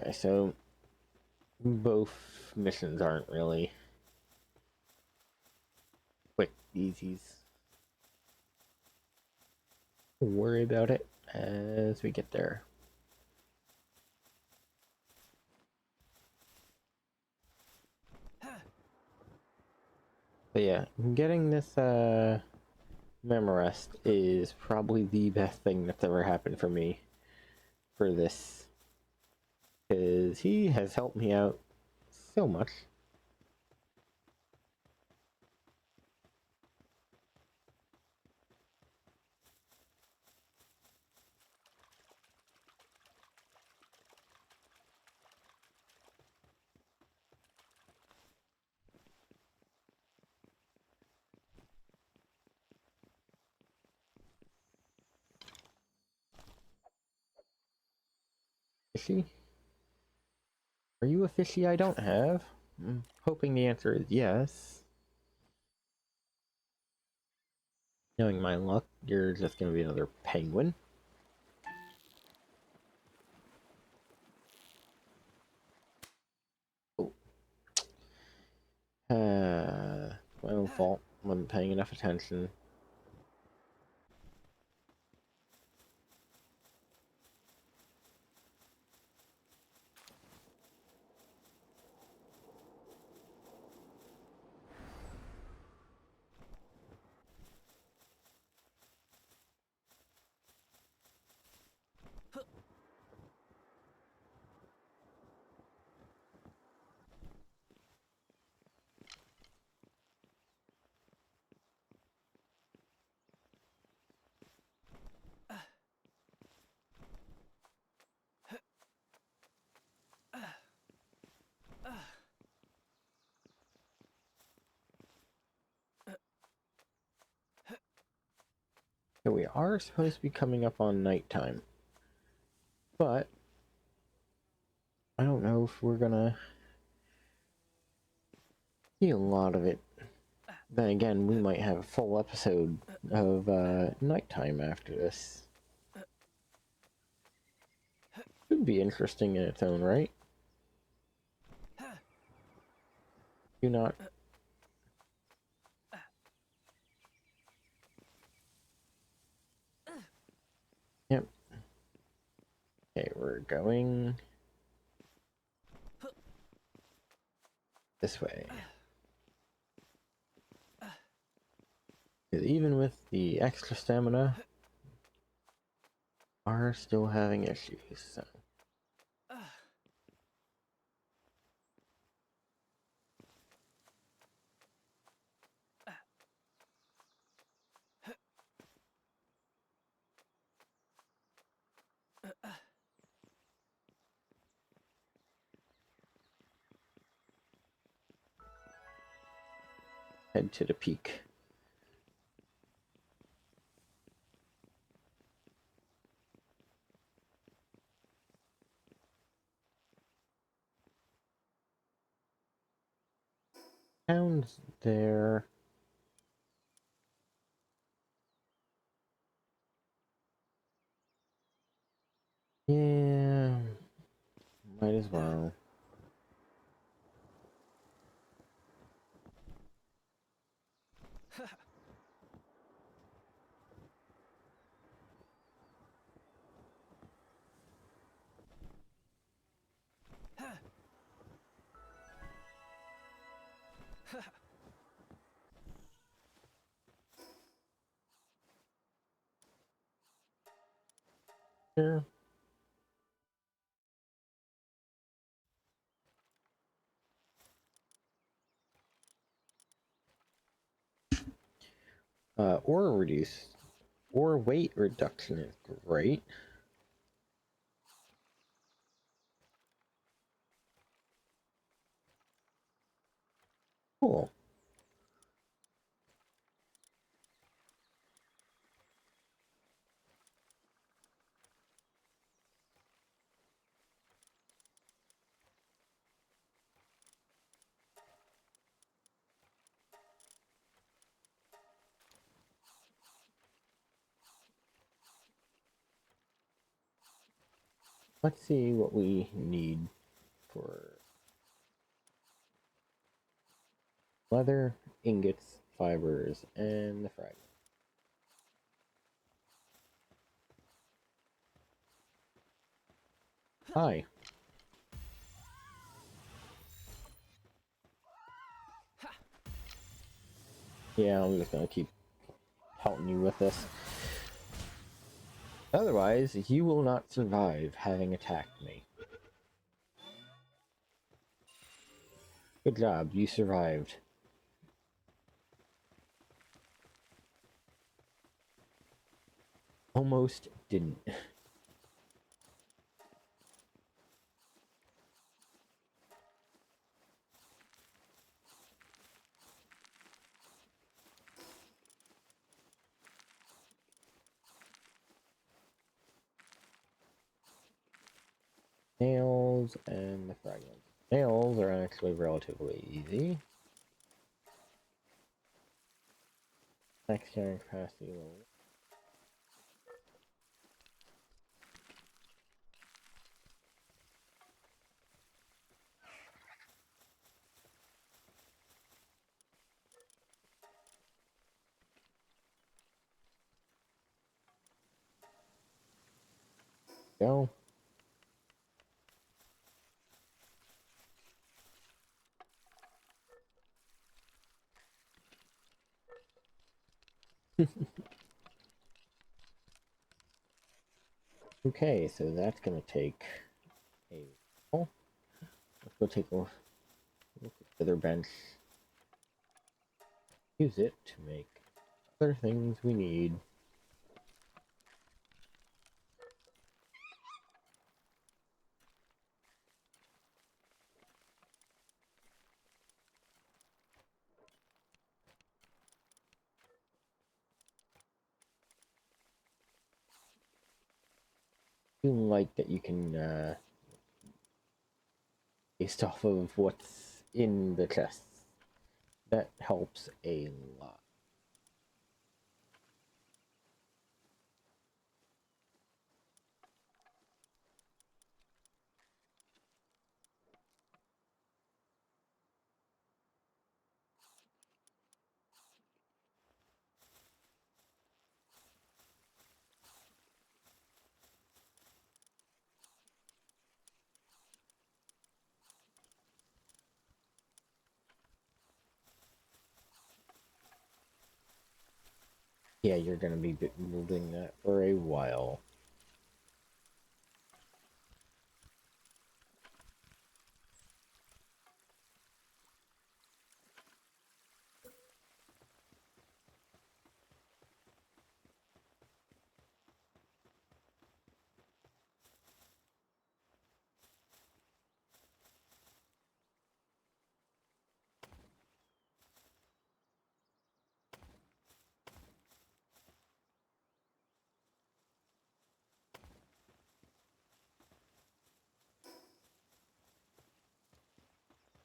Okay, so both missions aren't really quick easies. Worry about it as we get there. But yeah, getting this Memorest is probably the best thing that's ever happened for me for this, because he has helped me out so much. Fishy? Are you a fishy I don't have? I'm hoping the answer is yes. Knowing my luck, you're just gonna be another penguin. Oh. My own fault. I wasn't paying enough attention. So we are supposed to be coming up on nighttime, but I don't know if we're gonna see a lot of it. Then again, we might have a full episode of nighttime after this. Could be interesting in its own right. Do not. Yep. Okay, we're going this way. 'Cause even with the extra stamina, are still having issues. So. Head to the peak. Town's there. Yeah, might as well. Here. Ore reduce. Ore weight reduction is great. Cool. Let's see what we need for leather, ingots, fibers, and the fragment. Hi. Yeah, I'm just gonna keep helping you with this. Otherwise, you will not survive having attacked me. Good job, you survived. Almost didn't. Nails and the fragments. Nails are actually relatively easy. Max carrying capacity level. Go. Okay, so that's gonna take a while. Let's go take a look at the other bench. Use it to make other things we need. I like that you can based off of what's in the chests. That helps a lot. Yeah, you're gonna be moving that for a while.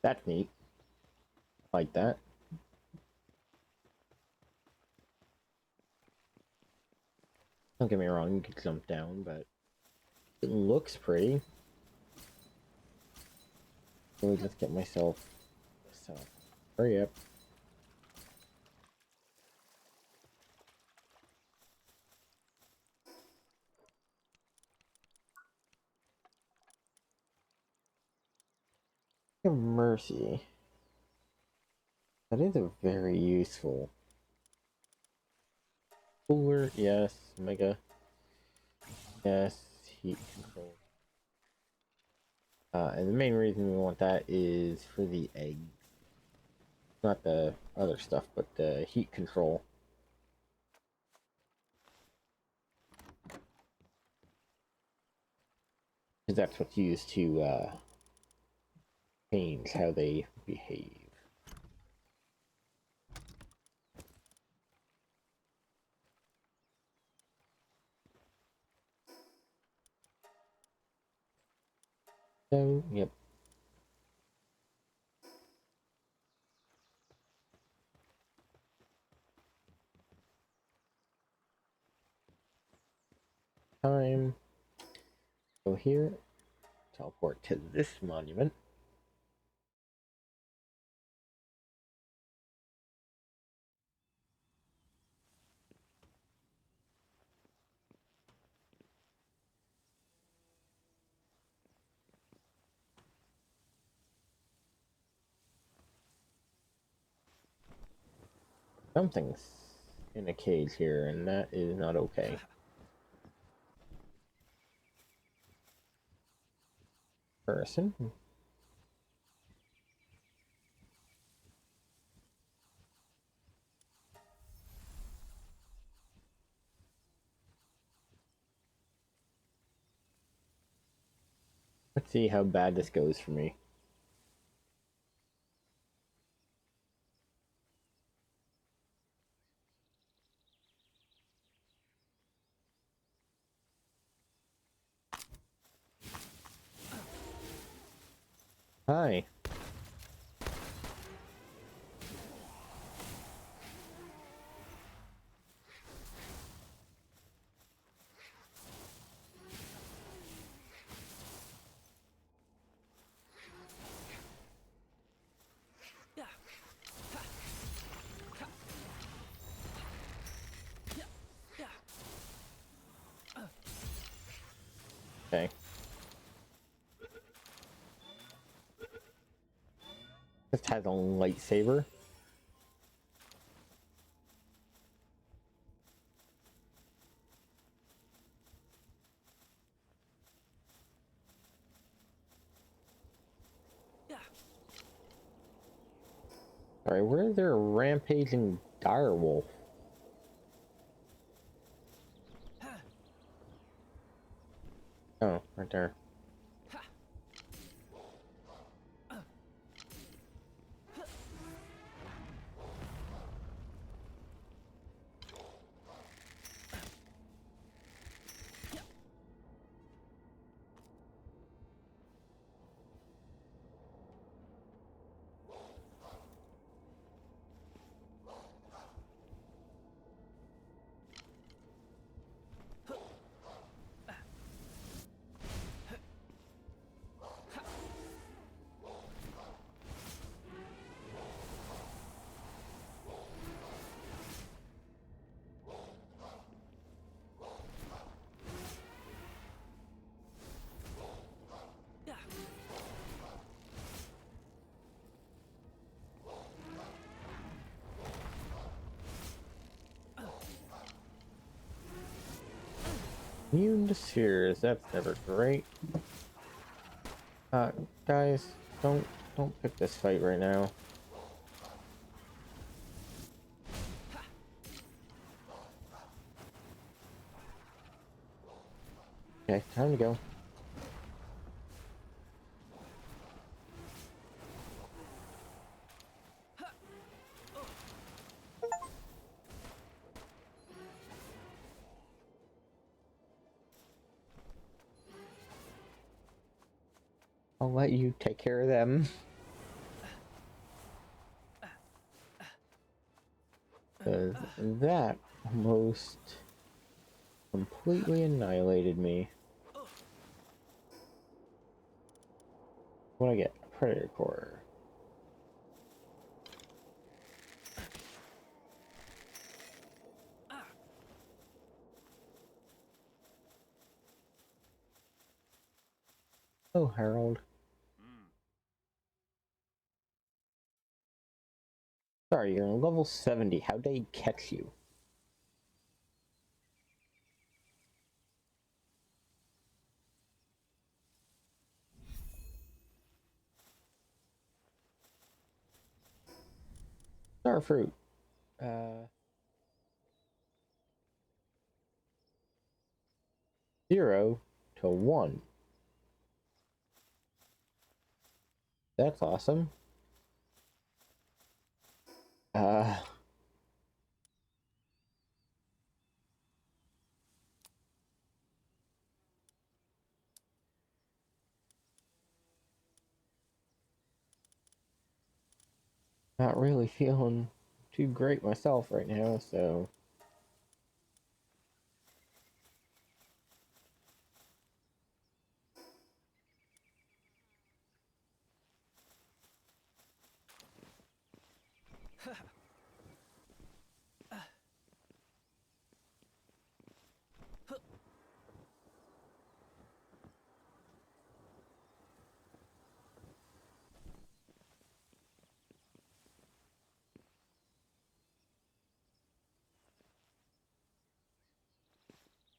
That's neat. Like that. Don't get me wrong, you can jump down, but it looks pretty. Let me just get myself set up. Hurry up. Mercy. That is a very useful. Cooler, yes. Mega, yes. Heat control. And the main reason we want that is for the egg. Not the other stuff, but the heat control. Because that's what's used to change how they behave. So, yep. Time. Go here. teleport to this monument. Something's in a cage here, and that is not okay. Person. Let's see how bad this goes for me. Hi. Okay. Just has a lightsaber. Alright, where's their rampaging direwolf? Oh, right there. Immune to spheres, that's never great. Guys, don't pick this fight right now. Okay, time to go. I'll let you take care of them. Because that almost completely annihilated me. What do I get? Predator core. Oh, Harold. Sorry, you're on level 70. How'd they catch you? Starfruit. 0 to 1. That's awesome. Uh... Not really feeling too great myself right now, so...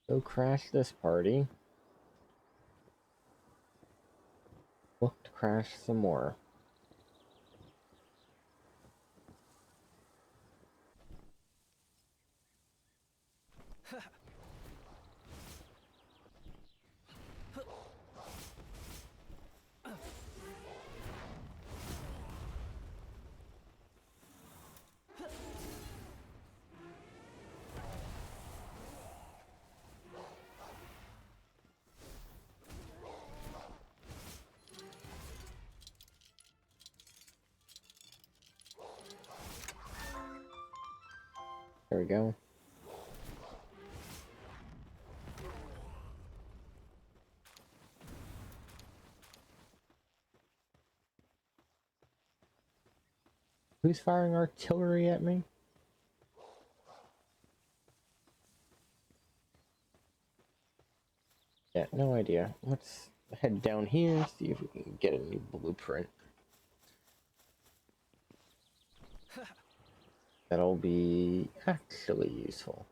Go crash this party. Look to crash some more. There we go. Who's firing artillery at me? Yeah, no idea. Let's head down here, see if we can get a new blueprint. That'll be actually useful.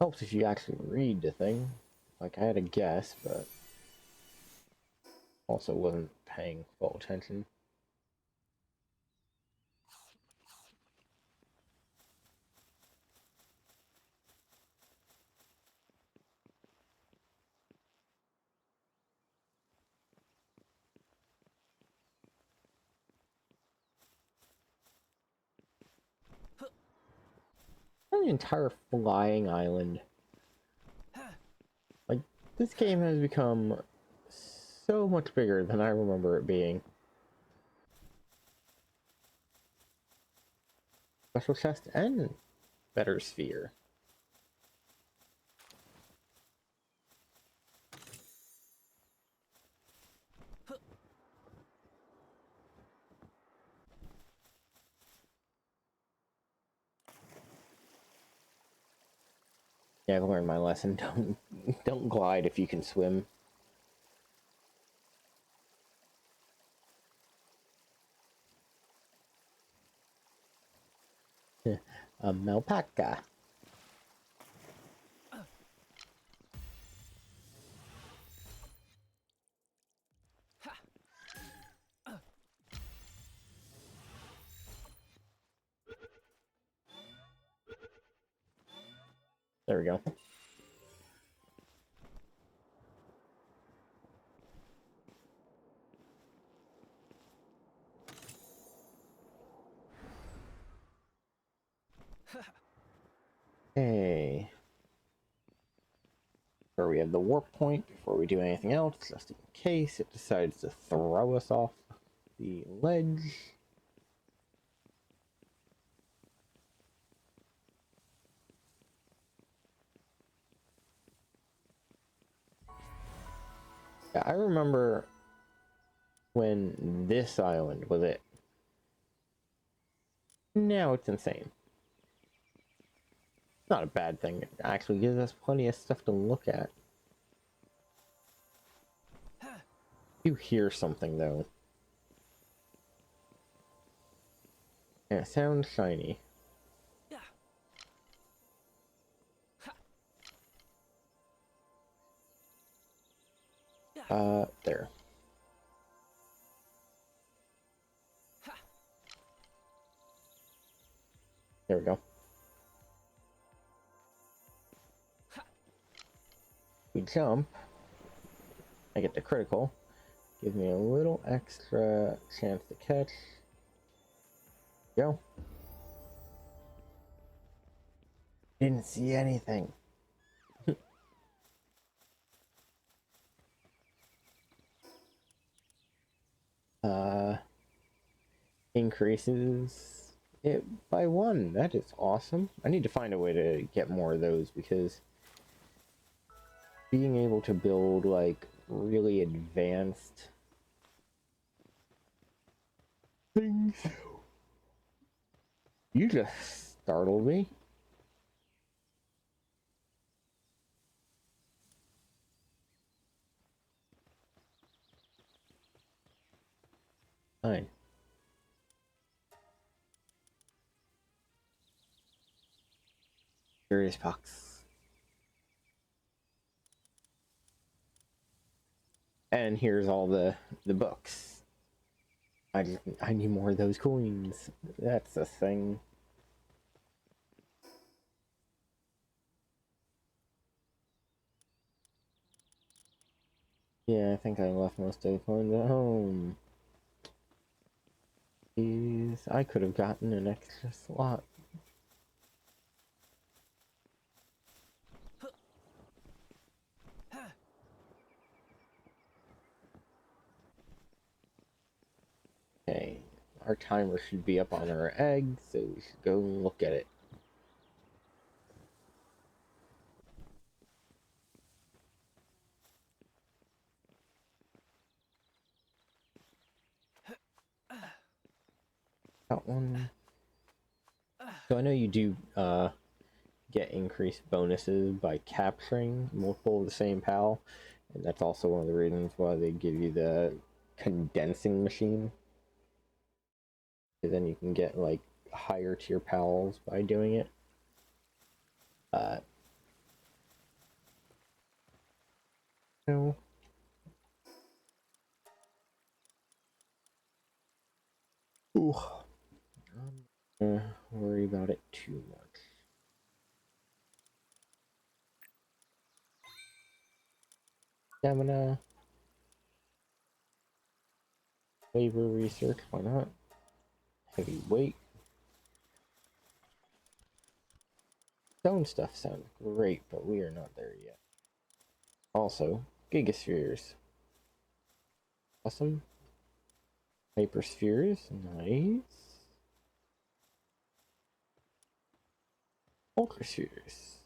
Helps if you actually read the thing. Like, I had a guess, but also wasn't paying full attention. An entire flying island. Like, this game has become so much bigger than I remember it being. Special chest and better sphere. Yeah, I've learned my lesson. Don't glide if you can swim. Alpaca. There we go. Hey. Where we have the warp point before we do anything else, just in case it decides to throw us off the ledge. Yeah, I remember when this island was it. Now it's insane. Not a bad thing. It actually gives us plenty of stuff to look at. You hear something though. And it sounds shiny. There. There we go. We jump. I get the critical. Gives me a little extra chance to catch. Go. Didn't see anything. increases it by 1. That is awesome. I need to find a way to get more of those because being able to build like really advanced things. You just startled me. Fine. Curious Pox. And here's all the books. I need more of those coins. That's a thing. Yeah, I think I left most of the coins at home. Jeez, I could have gotten an extra slot. Okay, our timer should be up on our egg, so we should go look at it. That one. So I know you do get increased bonuses by capturing multiple of the same pal, and that's also one of the reasons why they give you the condensing machine. And then you can get like higher tier pals by doing it. No. Ooh. Worry about it too much. Stamina. Labor research, why not? Heavy weight. Stone stuff sounds great, but we are not there yet. Also, gigaspheres. Awesome. Hyperspheres, nice. Ultraspheres.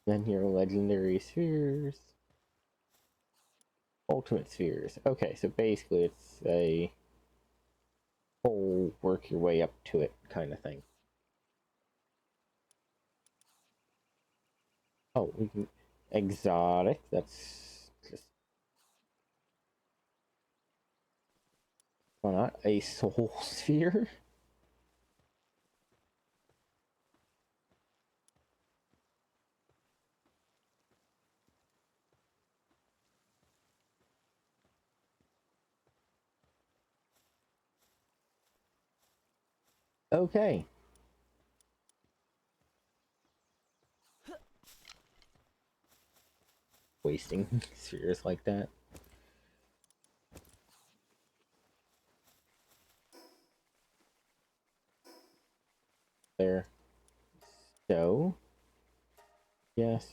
Then here, legendary spheres. Ultimate spheres. Okay, so basically it's a whole work your way up to it kind of thing. Oh, we can exotic. That's just why not a soul sphere? Okay. Wasting spheres like that. There. So, yes,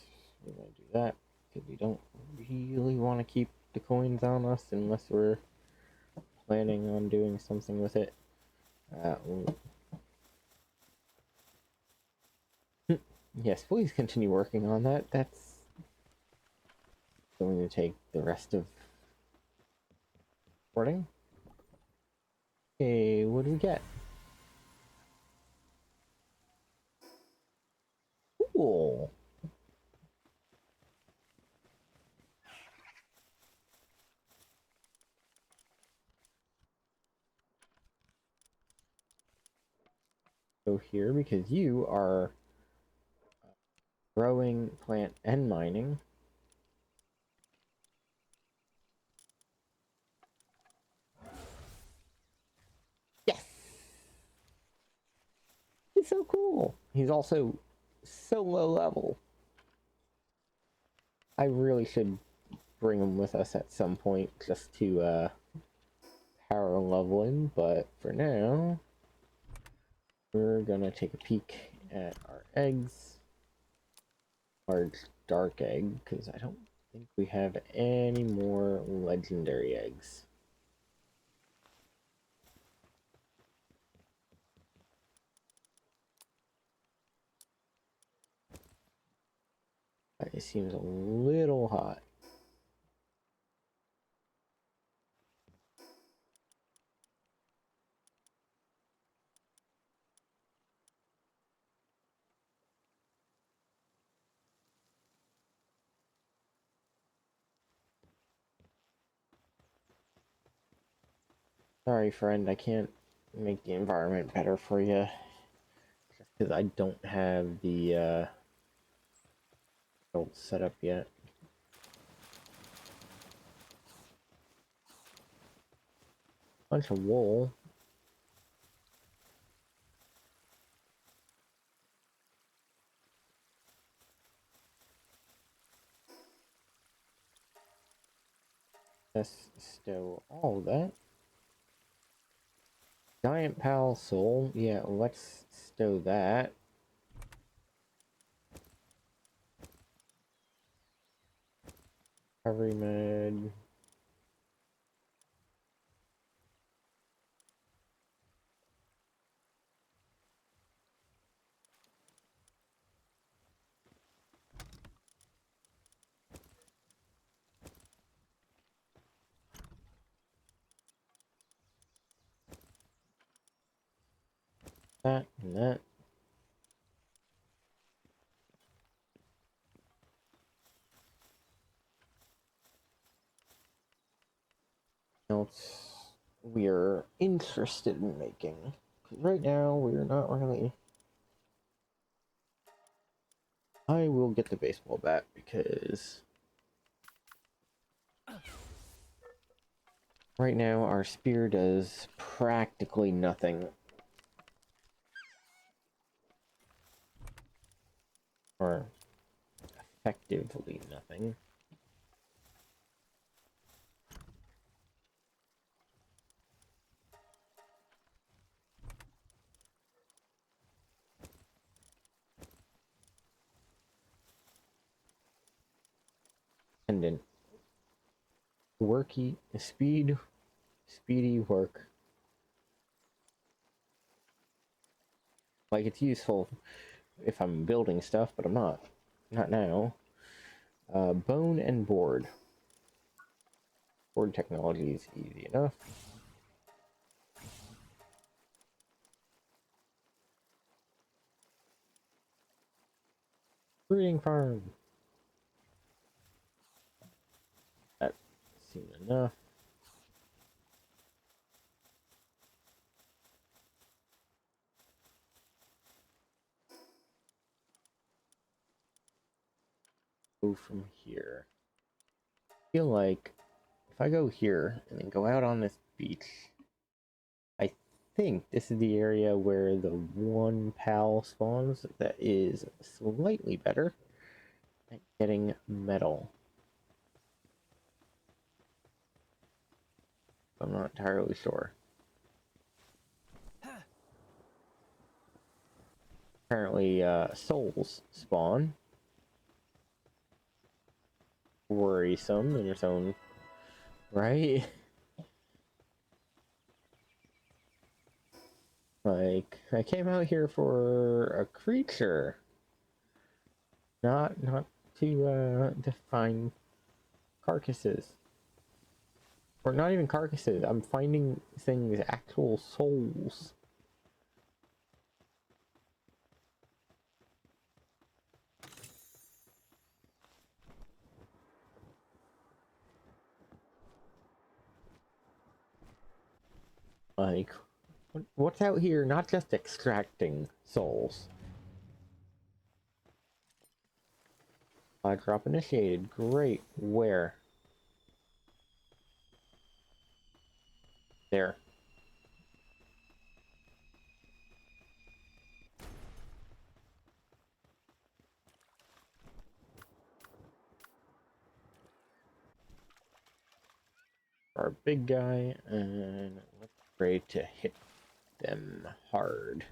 we're gonna do that because we don't really want to keep the coins on us unless we're planning on doing something with it. Yes, please continue working on that. That's going to take the rest of recording. Okay, what do we get? Cool. Go here because you are growing, plant, and mining. Yes! He's so cool. He's also so low level. I really should bring him with us at some point just to power level him, but for now, we're gonna take a peek at our eggs. Large dark egg, because I don't think we have any more legendary eggs. It seems a little hot. Sorry, friend, I can't make the environment better for you. Just because I don't have the build set up yet. Bunch of wool. Let's stow all that. Giant pal soul. Yeah, let's stow that. Recovery med. That and that. Else we're interested in making. Right now, we're not really. I will get the baseball bat because right now our spear does practically nothing. Or effectively nothing. Pendant. Speedy work. Like, it's useful if I'm building stuff, but I'm not. Not now. Bone and board. Board technology is easy enough. Breeding farm. That seems enough. Go from here. I feel like if I go here and then go out on this beach, I think this is the area where the one pal spawns that is slightly better at getting metal. I'm not entirely sure. Apparently, souls spawn. Worrisome in its own right. Like, I came out here for a creature, not to find carcasses, or not even carcasses. I'm finding things, actual souls. Like, what's out here? Not just extracting souls. Drop initiated. Great. Where? There. Our big guy, and let's pray to hit them hard.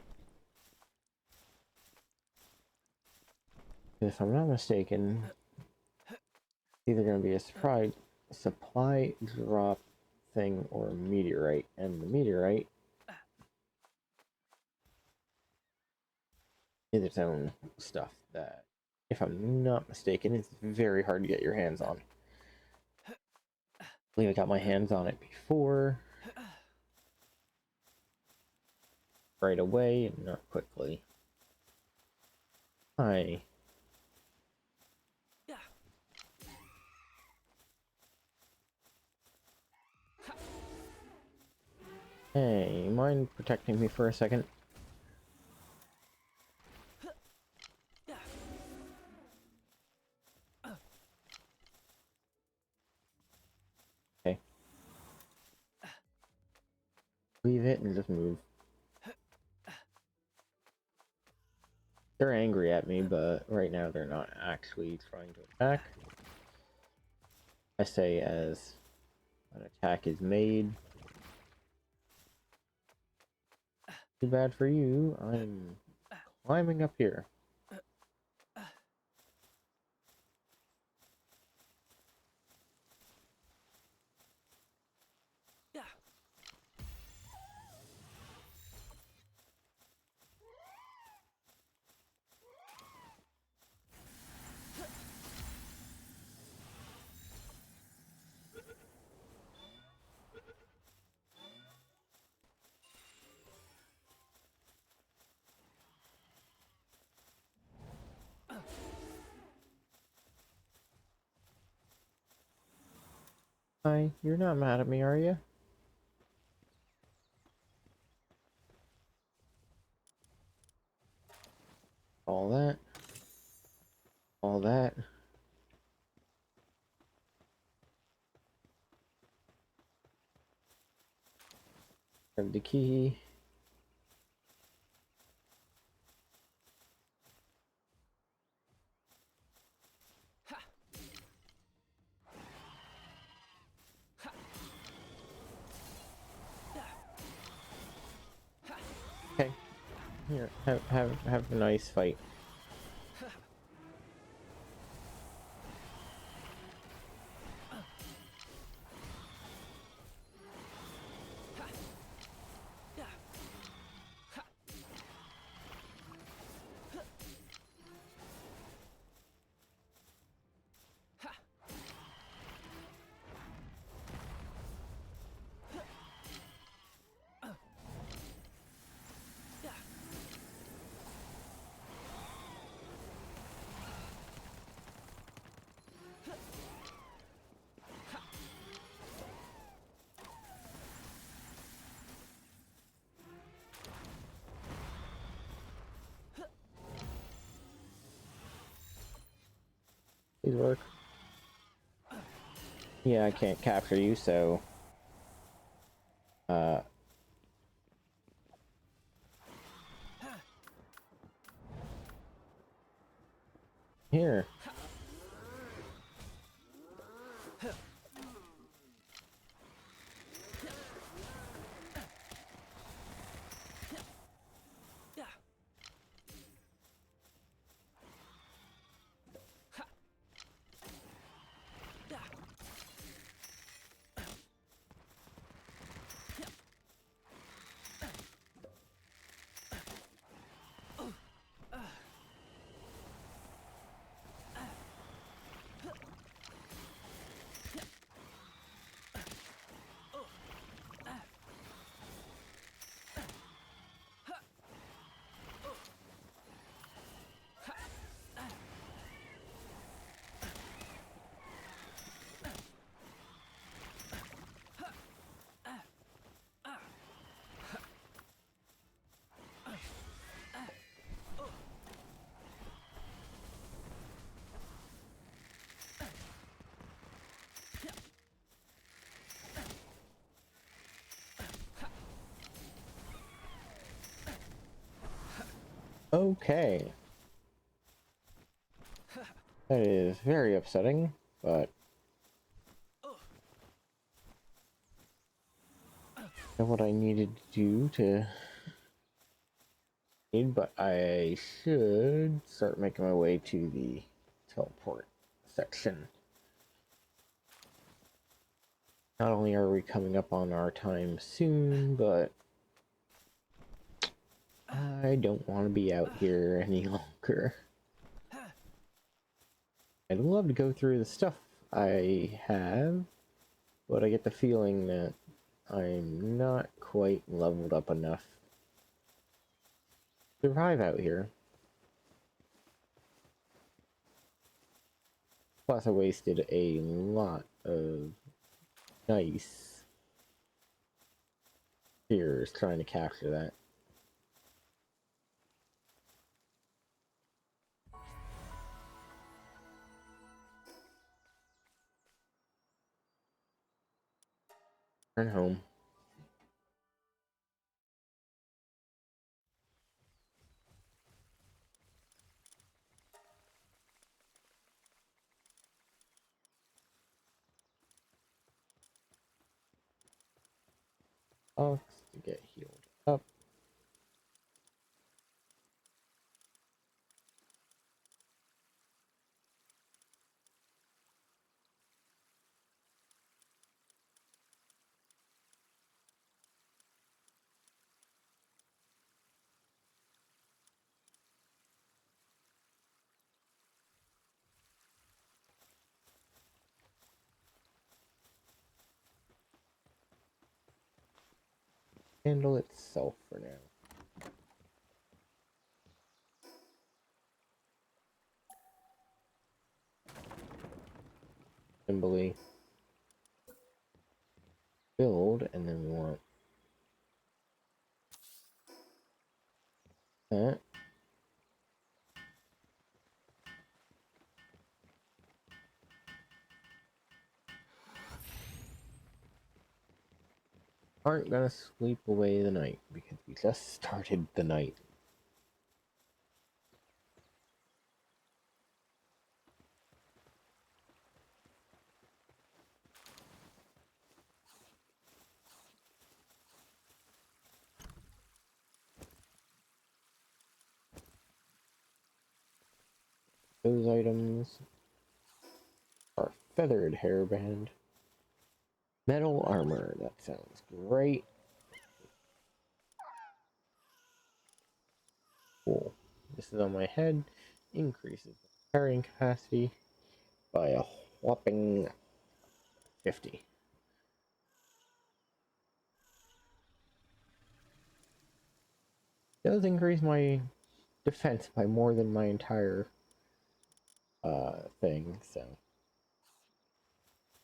If I'm not mistaken, either going to be a supply drop thing or a meteorite, and the meteorite is its own stuff that, if I'm not mistaken, is very hard to get your hands on. I believe I got my hands on it before, right away, and not quickly. Hi. Hey, you mind protecting me for a second? Okay. Leave it and just move. They're angry at me, but right now they're not actually trying to attack. I say as an attack is made. Too bad for you, I'm climbing up here. Hi, you're not mad at me, are you? All that. All that. Grab the key. Okay. Here, have a nice fight. Please work. Yeah, I can't capture you, so here. Okay. That is very upsetting, but I know what I needed to do to need, but I should start making my way to the teleport section. Not only are we coming up on our time soon, but I don't want to be out here any longer. I'd love to go through the stuff I have, but I get the feeling that I'm not quite leveled up enough to survive out here. Plus, I wasted a lot of nice years trying to capture that. Turn home. Ox to get healed up. Handle itself for now. Simply build, and then we want that. Aren't gonna sleep away the night because we just started the night. Those items are feathered hairband, metal armor. That sounds great. Cool. This is on my head. Increases carrying capacity by a whopping 50. Does increase my defense by more than my entire thing, so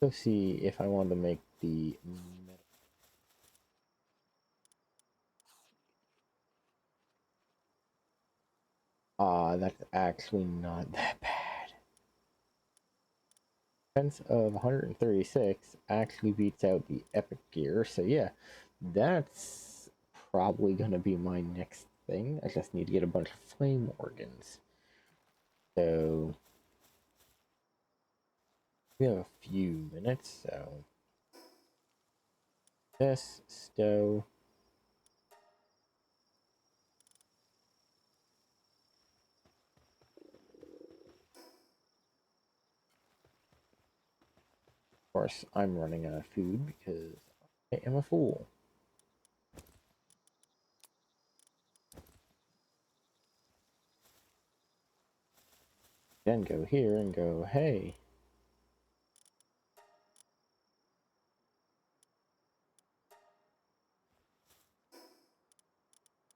go see if I want to make the metal. That's actually not that bad. Defense of 136 actually beats out the epic gear, so yeah, that's probably gonna be my next thing. I just need to get a bunch of flame organs. So we have a few minutes, so this stow. Of course, I'm running out of food because I am a fool. Then go here and go, hey.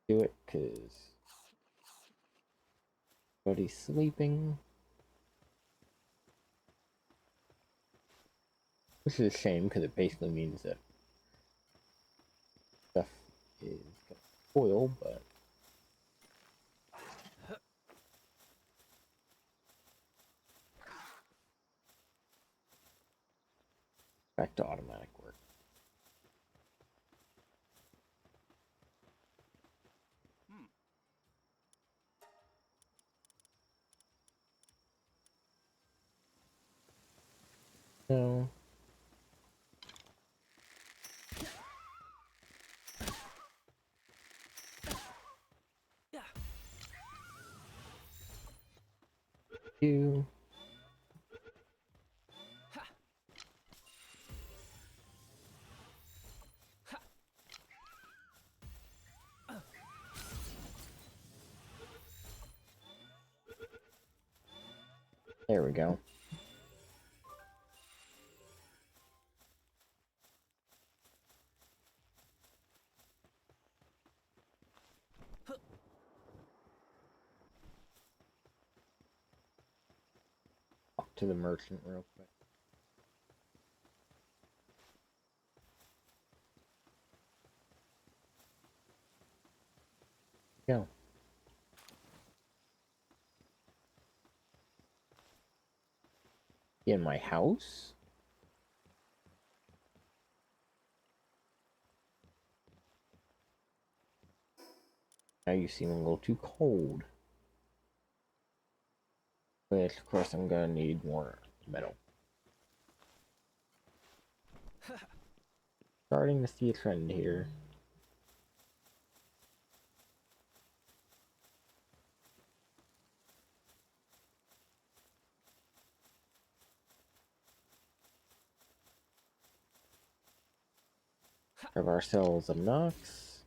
Do it because everybody's sleeping. Which is a shame because it basically means that stuff is gonna spoil, but back to automatic work. No. You. There we go. Talk to the merchant real quick. Go. In my house? Now you seem a little too cold. But of course I'm gonna need more metal. Starting to see a trend here. Grab ourselves a Nox.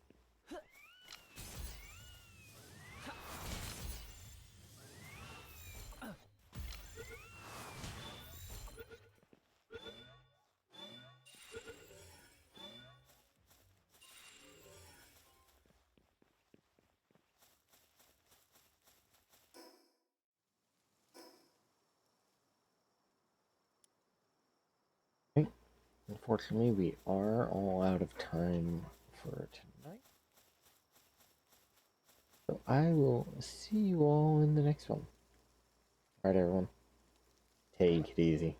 Okay. Unfortunately, we are all out of time for tonight. So I will see you all in the next one. Alright, everyone. Take it easy.